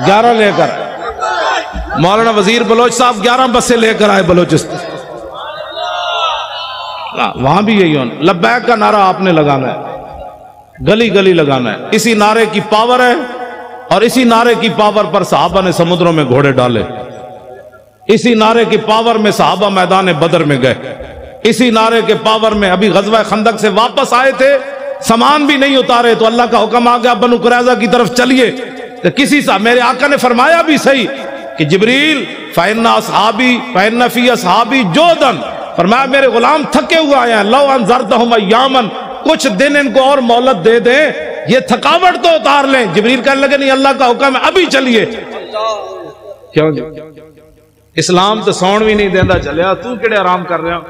11 लेकर आए। मौलाना वजीर बलोच साहब 11 बसें लेकर आए बलोचिस्तान। वहां भी यही होना, लब्बैक का नारा आपने लगाना है, गली गली लगाना है। इसी नारे की पावर है और इसी नारे की पावर पर सहाबा ने समुद्रों में घोड़े डाले, इसी नारे की पावर में सहाबा मैदान बदर में गए, इसी नारे के पावर में अभी गज़वा खंदक से वापस आए थे, सामान भी नहीं उतारे तो अल्लाह का हुक्म आ गया बनु कुरैज़ा की तरफ चलिए। तो किसी सा मेरे आका ने फरमाया भी सही कि जिब्रील फ़इन्ना अस्हाबी फ़इन्ना फ़ी अस्हाबी जोदन, फरमाया मेरे गुलाम थके हुए आए हैं, लौ अनज़रतहुम अय्यामन, कुछ दिन इनको और मोहलत दे दें, ये थकावट तो उतार लें। जिब्रील कहने लगे नहीं अल्लाह का हुक्म है अभी चलिए। क्यों जी? इस्लाम तो सौण भी नहीं देता चलिया, तू केड़े आराम कर रहे हो?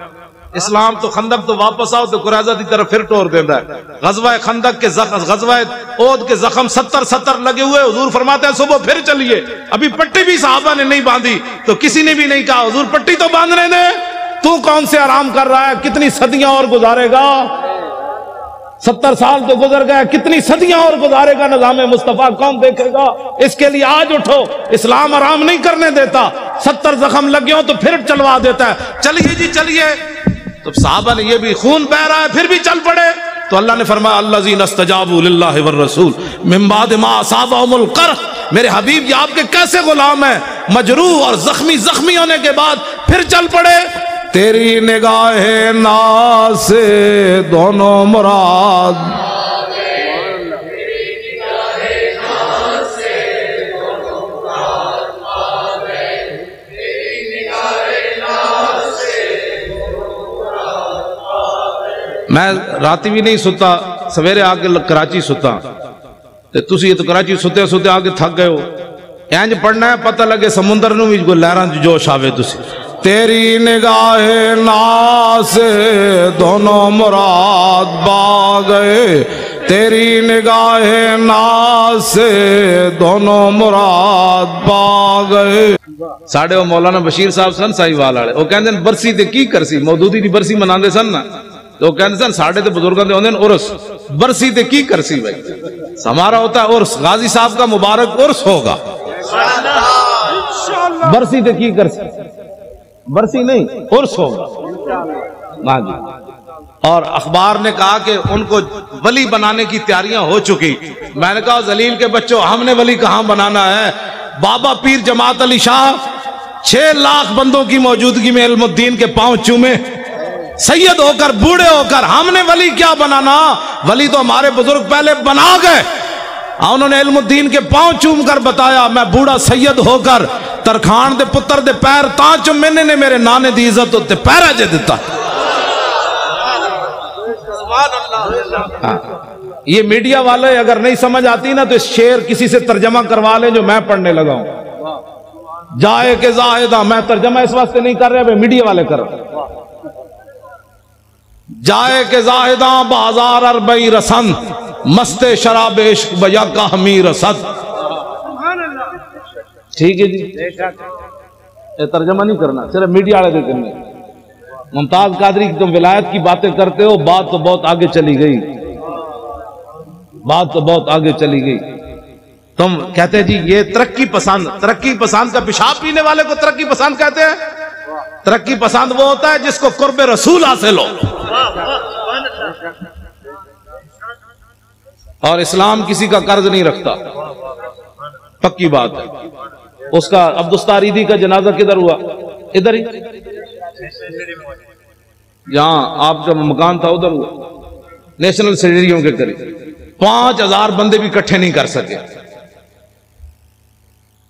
इस्लाम तो खंदक तो वापस आओ तो कुरैज़ा की तरफ फिर टोर देता है। गज़वा खंदक के गज़वा ओद के जख्म 70 लगे हुए, हुजूर फरमाते हैं सुबह फिर चलिए। अभी पट्टी भी साहबा ने नहीं बांधी तो किसी ने भी नहीं कहा हुजूर पट्टी तो बांधने दे, तू कौन से आराम कर रहा है, कितनी सदियां और गुजारेगा? 70 साल तो गुजर गए, कितनी सदियां और गुजारेगा निज़ाम मुस्तफा, कौन देखेगा? इसके लिए आज उठो, इस्लाम आराम नहीं करने देता। 70 जख्म लगे हो तो फिर चलवा देता है, चलिए जी चलिए। तो साहबा ने ये भी खून बह रहा है फिर भी चल पड़े। तो अल्लाह ने फरमाया अल्लज़ीना इस्तजाबू लिल्लाहि वर रसूल मिन बादि मा असाबहुमुल क़र्ह, मेरे हबीब ये आपके कैसे गुलाम है, मजरूह और जख्मी होने के बाद फिर चल पड़े। तेरी निगाहे नाज़ से दोनों मुराद, मैं राती भी नहीं सुता, सवेरे आके कराची सुता, तुसी तो कराची सुते सुते आके थक गए हो। इंज पढ़ना है पता लगे समुंदर नूं भी कोई लहरां जोश आवे। तुसी तेरी निगाहे नाज़ से दोनों मुराद पा गए, तेरी निगाहे नाज़ से दोनों मुराद पा गए। साढ़े मौलाना बशीर साहब सन साहिवाल वाले, वो कहते बरसी ते की करसी, मौदूदी की बरसी मनाते सन ना, तो कहते सन साढ़े तो बुजुर्गों के उर्स, बरसी ते की करसी भाई, हमारा होता है उर्स, गाजी साहब का मुबारक उर्स होगा, बरसी ते की करसी, बरसी नहीं उर्स होगा। हाँ जी। और अखबार ने कहा कि उनको वली बनाने की तैयारियां हो चुकी। मैंने कहा जलील के बच्चों, हमने वली कहां बनाना है, बाबा पीर जमात अली शाह 6 लाख बंदों की मौजूदगी में इल्मुद्दीन के पांव चूमे, सैयद होकर, बूढ़े होकर। हमने वली क्या बनाना, वली तो हमारे बुजुर्ग पहले बना गए। उन्होंने इल्मुद्दीन के पांव चूम कर बताया, मैं बूढ़ा सैयद होकर तरखान दे पुत्र दे पैर तां चुमे ने मेरे नाने दी इज्जत उत्ते पैरा जे दिता। ये मीडिया वाले अगर नहीं समझ आती ना तो इस शेर किसी से तर्जमा करवा ले जो मैं पढ़ने लगा हूं। जाए के जाहिदा, मैं तर्जमा इस वास्ते नहीं कर रहे, मीडिया वाले कर रहे। जाए के जाहिदा बाजार अरबई रसन, मस्ते शराब इश्क बया का हमी रसद। ठीक है जी, ये तर्जमा नहीं करना, सिर्फ मीडिया वाले करने। मुमताज कादरी की तुम विलायत की बातें करते हो, बात तो बहुत आगे चली गई, बात तो बहुत आगे चली गई। तुम कहते जी ये तरक्की पसंद, तरक्की पसंद का पेशाब पीने वाले को तरक्की पसंद कहते हैं। तरक्की पसंद वो होता है जिसको कुर्ब रसूल हासिल हो। और इस्लाम किसी का कर्ज नहीं रखता, पक्की बात है। उसका अब्दुस्तारीदी का जनाजा किधर हुआ? इधर ही, जहां आपका मकान था उधर हुआ, नेशनल स्टेडियम के करीब। 5000 बंदे भी इकट्ठे नहीं कर सके।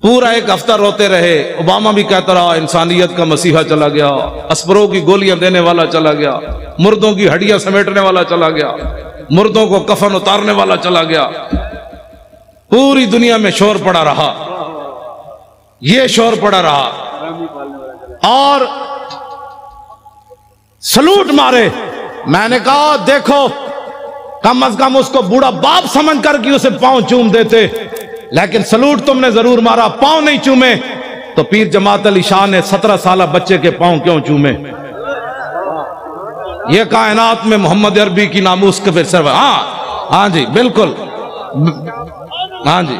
पूरा एक हफ्ता रोते रहे। ओबामा भी कहता रहा इंसानियत का मसीहा चला गया, अस्परों की गोलियां देने वाला चला गया, मुर्दों की हड्डियां समेटने वाला चला गया, मुर्दों को कफन उतारने वाला चला गया। पूरी दुनिया में शोर पड़ा रहा, ये शोर पड़ा रहा और सलूट मारे। मैंने कहा देखो, कम अज कम उसको बूढ़ा बाप समझ कर कि उसे पांव चूम देते, लेकिन सलूट तुमने जरूर मारा, पांव नहीं चूमे। तो पीर जमात अली शाह ने 17 साल बच्चे के पांव क्यों चूमे? ये कायनात में मोहम्मद अरबी की नामूस के फिर सर। हाँ जी बिल्कुल, हाँ जी।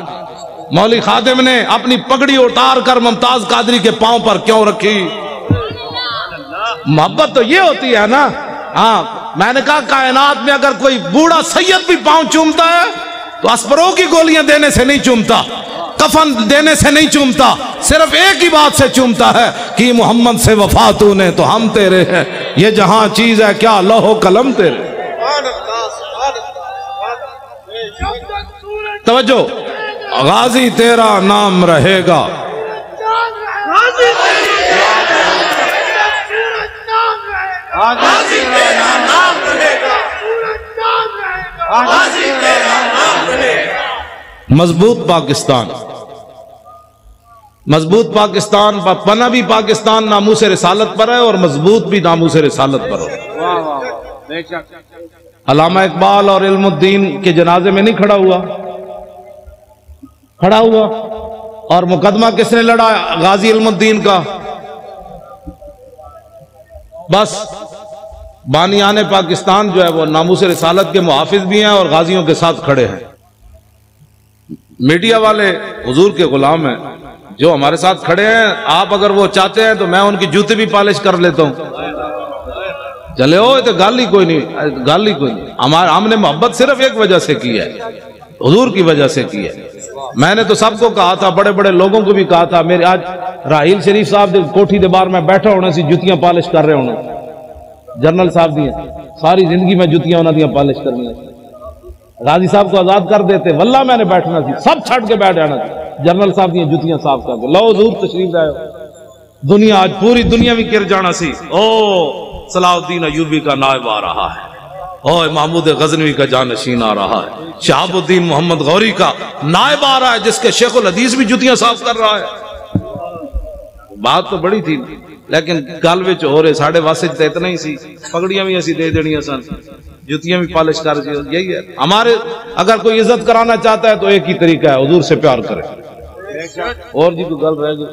मौली खादिम ने अपनी पगड़ी उतार कर मुमताज कादरी के पांव पर क्यों रखी? मोहब्बत तो ये होती है ना। हाँ, मैंने कहा कायनात में अगर कोई बूढ़ा सैयद भी पांव चूमता है तो अस्परों की गोलियां देने से नहीं चूमता, कफन देने से नहीं चूमता, सिर्फ एक ही बात से चूमता है कि मोहम्मद से वफा तूने तो हम तेरे हैं, ये जहां चीज है क्या लौह कलम तेरे। तवज्जो, गाजी तेरा नाम रहेगा, गाजी तेरा नाम रहेगा, गाजी तेरा नाम रहेगा। मजबूत पाकिस्तान, मजबूत पाकिस्तान, पना भी पाकिस्तान नामूस रिसालत पर है और मजबूत भी नामूस रिसालत पर हो। अल्लामा इकबाल और इल्मुद्दीन के जनाजे में नहीं खड़ा हुआ, खड़ा हुआ। और मुकदमा किसने लड़ा? गाजी इल्मुद्दीन का। बस बानियाने पाकिस्तान जो है वो नामूस रिसालत के मुहाफिज भी हैं और गाजियों के साथ खड़े हैं। मीडिया वाले हुजूर के गुलाम हैं जो हमारे साथ खड़े हैं। आप अगर वो चाहते हैं तो मैं उनकी जूते भी पॉलिश कर लेता हूं। चले हो तो गाल ही कोई नहीं, गाल ही कोई नहीं। हमने मोहब्बत सिर्फ एक वजह से की है, हुजूर की वजह से की है। मैंने तो सबको कहा था, बड़े बड़े लोगों को भी कहा था। मेरे आज राहील शरीफ साहब कोठी के बाहर में बैठा होने से जुतियां पॉलिश कर रहे होने। जनरल साहब दी सारी जिंदगी में जुतियां उन्होंने पॉलिश करनी। गाजी साहब को आजाद कर देते, वल्ला मैंने बैठना थी, सब छट के बैठ जाना था। जनरल साहब दी जुतियां साफ करके लो हुजूर तशरीफ लाए। दुनिया आज पूरी दुनिया भी गिर जाना सी। ओ सलाउद्दीन अयूबी का नायब आ रहा है, और महमूद गजनवी का जानशीन आ रहा है, शहाबुद्दीन मोहम्मद गौरी का नायब आ रहा है जिसके शेखुल हदीस भी जुतियां साफ कर रहा है। बात तो बड़ी थी, लेकिन गल विच हो रहे साढ़े वासे तो इतना ही सी। पगड़ियां भी असी दे देनियां सन, जुतियां भी पॉलिश कर। यही है हमारे, अगर कोई इज्जत कराना चाहता है तो एक ही तरीका है, हुजूर से प्यार करे। और जी कोई गल रह गई?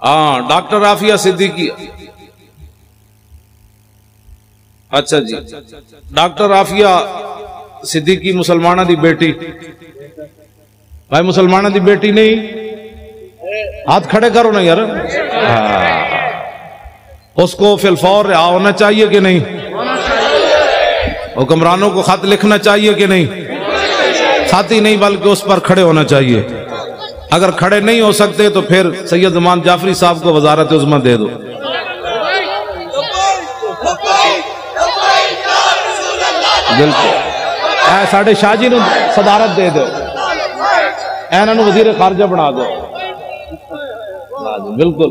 हाँ, डॉक्टर राफिया सिद्दीकी। अच्छा जी, डॉक्टर राफिया सिद्दीकी मुसलमाना दी बेटी। भाई मुसलमाना दी बेटी नहीं, हाथ खड़े करो ना यार। उसको फिलफौर रिहा होना चाहिए कि नहीं? हुक्मरानों को खत लिखना चाहिए कि नहीं? साथी नहीं बल्कि उस पर खड़े होना चाहिए। अगर खड़े नहीं हो सकते तो फिर सैयद ज़मान जाफरी साहब को वजारत उज़्मा दे दो। बिल्कुल साढ़े शाह जी सदारत दे दो, इन्होंने वजीर खारजा बना दो। बिल्कुल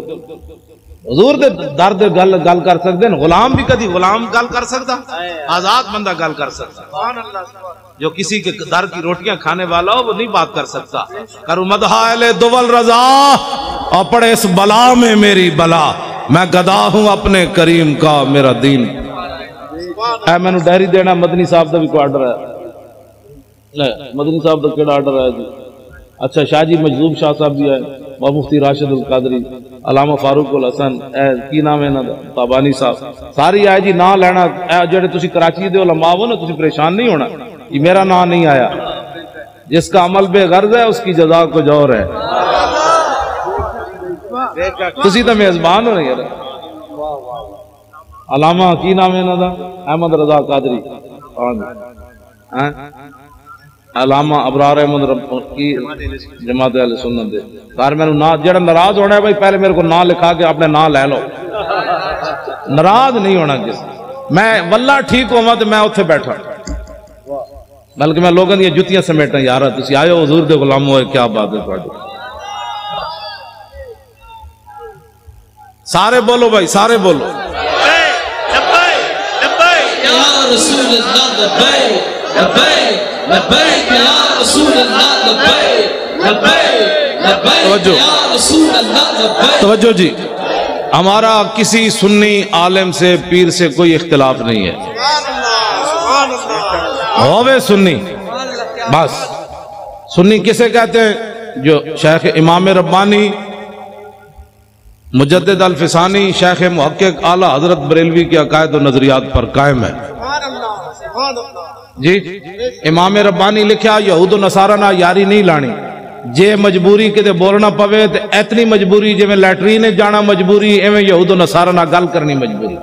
हुजूर दे दर दे गल कर सकते हैं। गुलाम भी कभी गुलाम गल कर सकता, आजाद बंदा गल कर सकता। जो किसी के दर की रोटियां खाने वाला हो वो नहीं बात कर सकता। करूं मदहाले दुवल रजा और पड़े इस बला में मेरी बला, मैं गदा हूं अपने करीम का मेरा दीन। मैनू डायरी देना मदनी साहब का भी कोई आर्डर है? मदनी साहब का केड़ा आर्डर है जी? अच्छा शाह जी मजलूब शाह साहब भी है, मुफ्ती राशिद अल कादरी, अलामा फारूक उल हसन, की नाम है इन्हां दा, ताबानी साहब, सारी आए जी। ना लेना जेडे तुसी कराची दे उलमा हो ना, तुसी परेशान नहीं होना, ये मेरा नाम नहीं आया। जिसका अमल बेगर्ज है उसकी जजा कुछ और है। तुसी तो मेजबान हो यार। अलामा की नाम है इन्हां दा? अहमद रजा कादरी, अलामा अबरार अहमद की जमात अहले सुन्नत दे। कार मैनू ना जेड़ा नाराज होना है भाई पहले मेरे को ना लिखा के अपने ना ले लो, नाराज नहीं होना किस। मैं वल्ला ठीक होवा तो मैं उत्थे बैठा, बल्कि मैं लोगों दी जुतियां समेटा। यार तुसी आयो हुजूर दे गुलाम होए, क्या बात है तुहाडी। सारे बोलो भाई, सारे बोलो। तवज्जो जी, हमारा किसी सुन्नी आलिम से पीर से कोई इख्तिलाफ नहीं है। होवे सुन्नी, बस सुन्नी किसे कहते हैं? जो शेख इमाम रब्बानी मुजद्दिद अल फिसानी शेख मुहक्किक आला हजरत बरेलवी के अकायद और नजरियात पर कायम है जी। इमाम रब्बानी लिखा यहूद नसारा ना यारी नहीं लानी, जे मजबूरी किते बोलना पवे तो इतनी मजबूरी जिवें लैटरीन जाना मजबूरी, एवं यहूद नसारा ना गल करनी मजबूरी।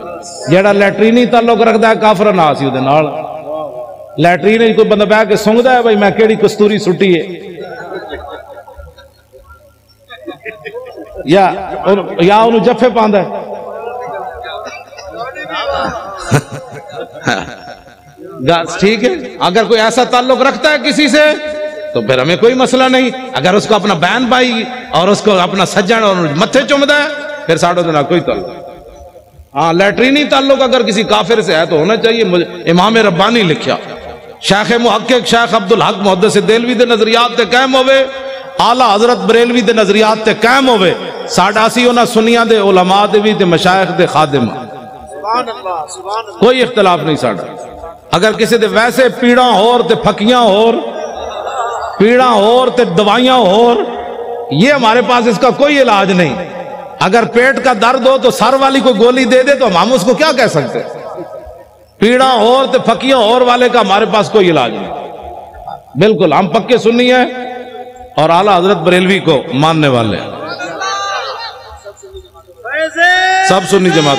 जेड़ा लैटरीनी ताल्लुक रखता है काफर ना सी उहदे नाल। लैटरीन कोई बंदा बह के सुंघदा है भाई मैं केड़ी कस्तूरी सुट्टी है, या उन्होंने जफे पांदा है। ठीक है, अगर कोई ऐसा ताल्लुक रखता है किसी से तो फिर हमें कोई मसला नहीं। अगर उसको अपना बहन भाई और उसको अपना सज्जन और मत्थे चुमदा है फिर साढ़े दिन कोई ताल्लुक। हाँ, लैटरीनी ताल्लुक अगर किसी काफिर से है तो होना चाहिए। इमाम रब्बानी लिखा शेख मुहक्किक शेख अब्दुल हक मुहद्दिस देलवी दे नजरियात ते कायम होवे, आला हजरत बरेलवी दे नजरियात ते कायम होवे। साडा सी उन्हां सुन्नियां दे उलमा दे भी ते मशाइख दे खादिम, कोई इख्तिलाफ नहीं साडा। अगर किसी दे वैसे पीड़ा होर ते फकियां होर, पीड़ा होर ते दवाइयां होर, ये हमारे पास इसका कोई इलाज नहीं। अगर पेट का दर्द हो तो सर वाली कोई गोली दे दे तो हम उसको क्या कह सकते? पीड़ा होर ते फकियां होर वाले का हमारे पास कोई इलाज नहीं। बिल्कुल हम पक्के सुन्नी है और आला हजरत बरेलवी को मानने वाले हैं, सब सुन्नी जमात।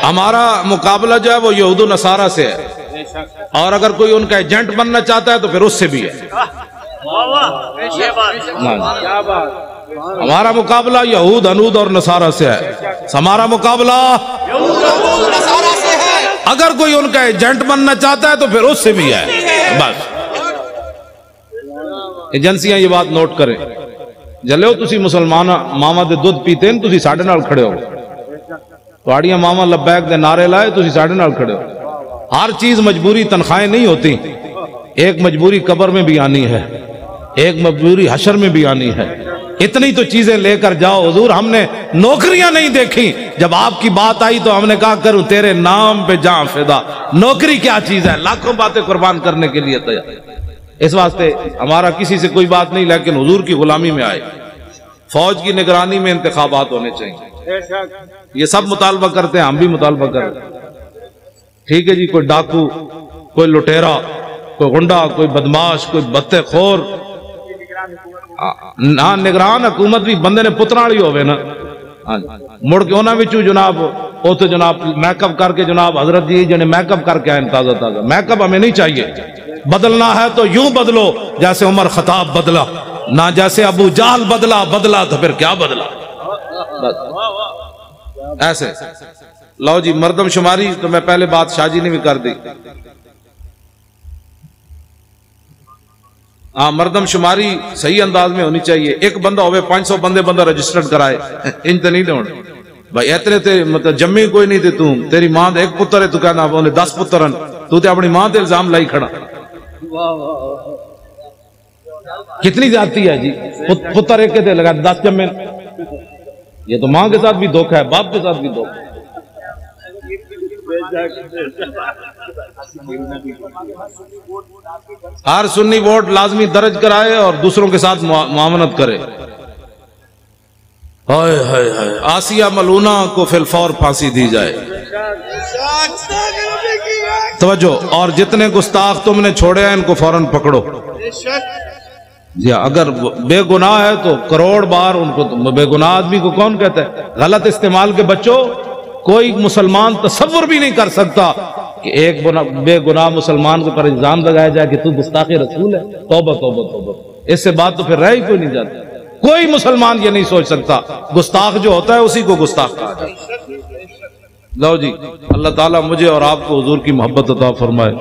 हमारा मुकाबला जो है वो यहूद नसारा से है, और अगर कोई उनका एजेंट बनना चाहता है तो फिर उससे भी है। हमारा मुकाबला यहूद अनूद और नसारा से है। हमारा मुकाबला अगर कोई उनका एजेंट बनना चाहता है तो फिर उससे भी है। बस एजेंसियां ये बात नोट करें। जल्यो तुसी मुसलमान मामा दे दुध पीते हैं, तुसी साढ़े नाल खड़े हो, तुहाड़ियां मामा लब्बैक दे नारे लाए, तुसी साढ़े नाल खड़े हो। हर चीज मजबूरी तनख्वाहें नहीं होती, एक मजबूरी कब्र में भी आनी है, एक मजबूरी हशर में भी आनी है। इतनी तो चीजें लेकर जाओ। हुजूर हमने नौकरियां नहीं देखी, जब आपकी बात आई तो हमने कहा करूं तेरे नाम पे जान फिदा। नौकरी क्या चीज है, लाखों बातें कुर्बान करने के लिए तैयार। इस वास्ते हमारा किसी से कोई बात नहीं, लेकिन हुजूर की गुलामी में आए, फौज की निगरानी में इंतखाबात होने चाहिए। ये सब मुतालबा करते हैं, हम भी मुतालबा करें। ठीक है जी, कोई डाकू, कोई लुटेरा, कोई गुंडा, कोई बदमाश, कोई बत्तेखोर ना, निगरान हुकूमत भी बंदे ने पुत्रा वाली होवे ना, मुड़ के उन्होंने बिचू जनाब उतो जनाब मैकअप करके जनाब हजरत जी जिन्हें मैकअप करके आए ताजा ताजा। मैकअप हमें नहीं चाहिए, बदलना है तो यूं बदलो जैसे उमर खताब बदला, ना जैसे अबू जाल बदला। बदला तो फिर क्या बदला, ऐसे। लो जी मर्दम शुमारी तो मैं पहले बात शाहजी ने भी कर दी। हाँ, मर्दम शुमारी सही अंदाज में होनी चाहिए। एक बंदा होवे 500 बंदे बंदा रजिस्टर्ड कराए, इन तो नहीं होने भाई। इतने ते मतलब जम्मी कोई नहीं थे, तू तेरी मां का एक पुत्र है, तू कहना बोले 10 पुत्र हैं, तू तो अपनी मां ते इल्जाम लाई खड़ा। कितनी जाती है जी, पुत्र एक के लगा 10 जम्मे। ये तो मां के साथ भी धोखा है, बाप के साथ भी धोखा है। हर सुन्नी वोट लाजमी दर्ज कराए और दूसरों के साथ मुआवनत करे। हाय हाय हाय, आसिया मलूना को फिलफौर फांसी दी जाए। तवज्जो, और जितने गुस्ताख तुमने छोड़े हैं इनको फौरन पकड़ो। जी, अगर बेगुनाह है तो करोड़ बार उनको। बेगुनाह आदमी को कौन कहता है? गलत इस्तेमाल के बच्चों, कोई मुसलमान तसव्वुर भी नहीं कर सकता कि एक बेगुनाह मुसलमान को पर इल्जाम लगाया जाए कि तू गुस्ताखे रसूल है। तौबा तौबा तौबा, इससे बात तो फिर रह ही कोई नहीं जाती। कोई मुसलमान ये नहीं सोच सकता, गुस्ताख जो होता है उसी को गुस्ताख कहा जाता है। लो जी, अल्लाह ताला मुझे और आपको हुजूर की मोहब्बत अता फरमाए।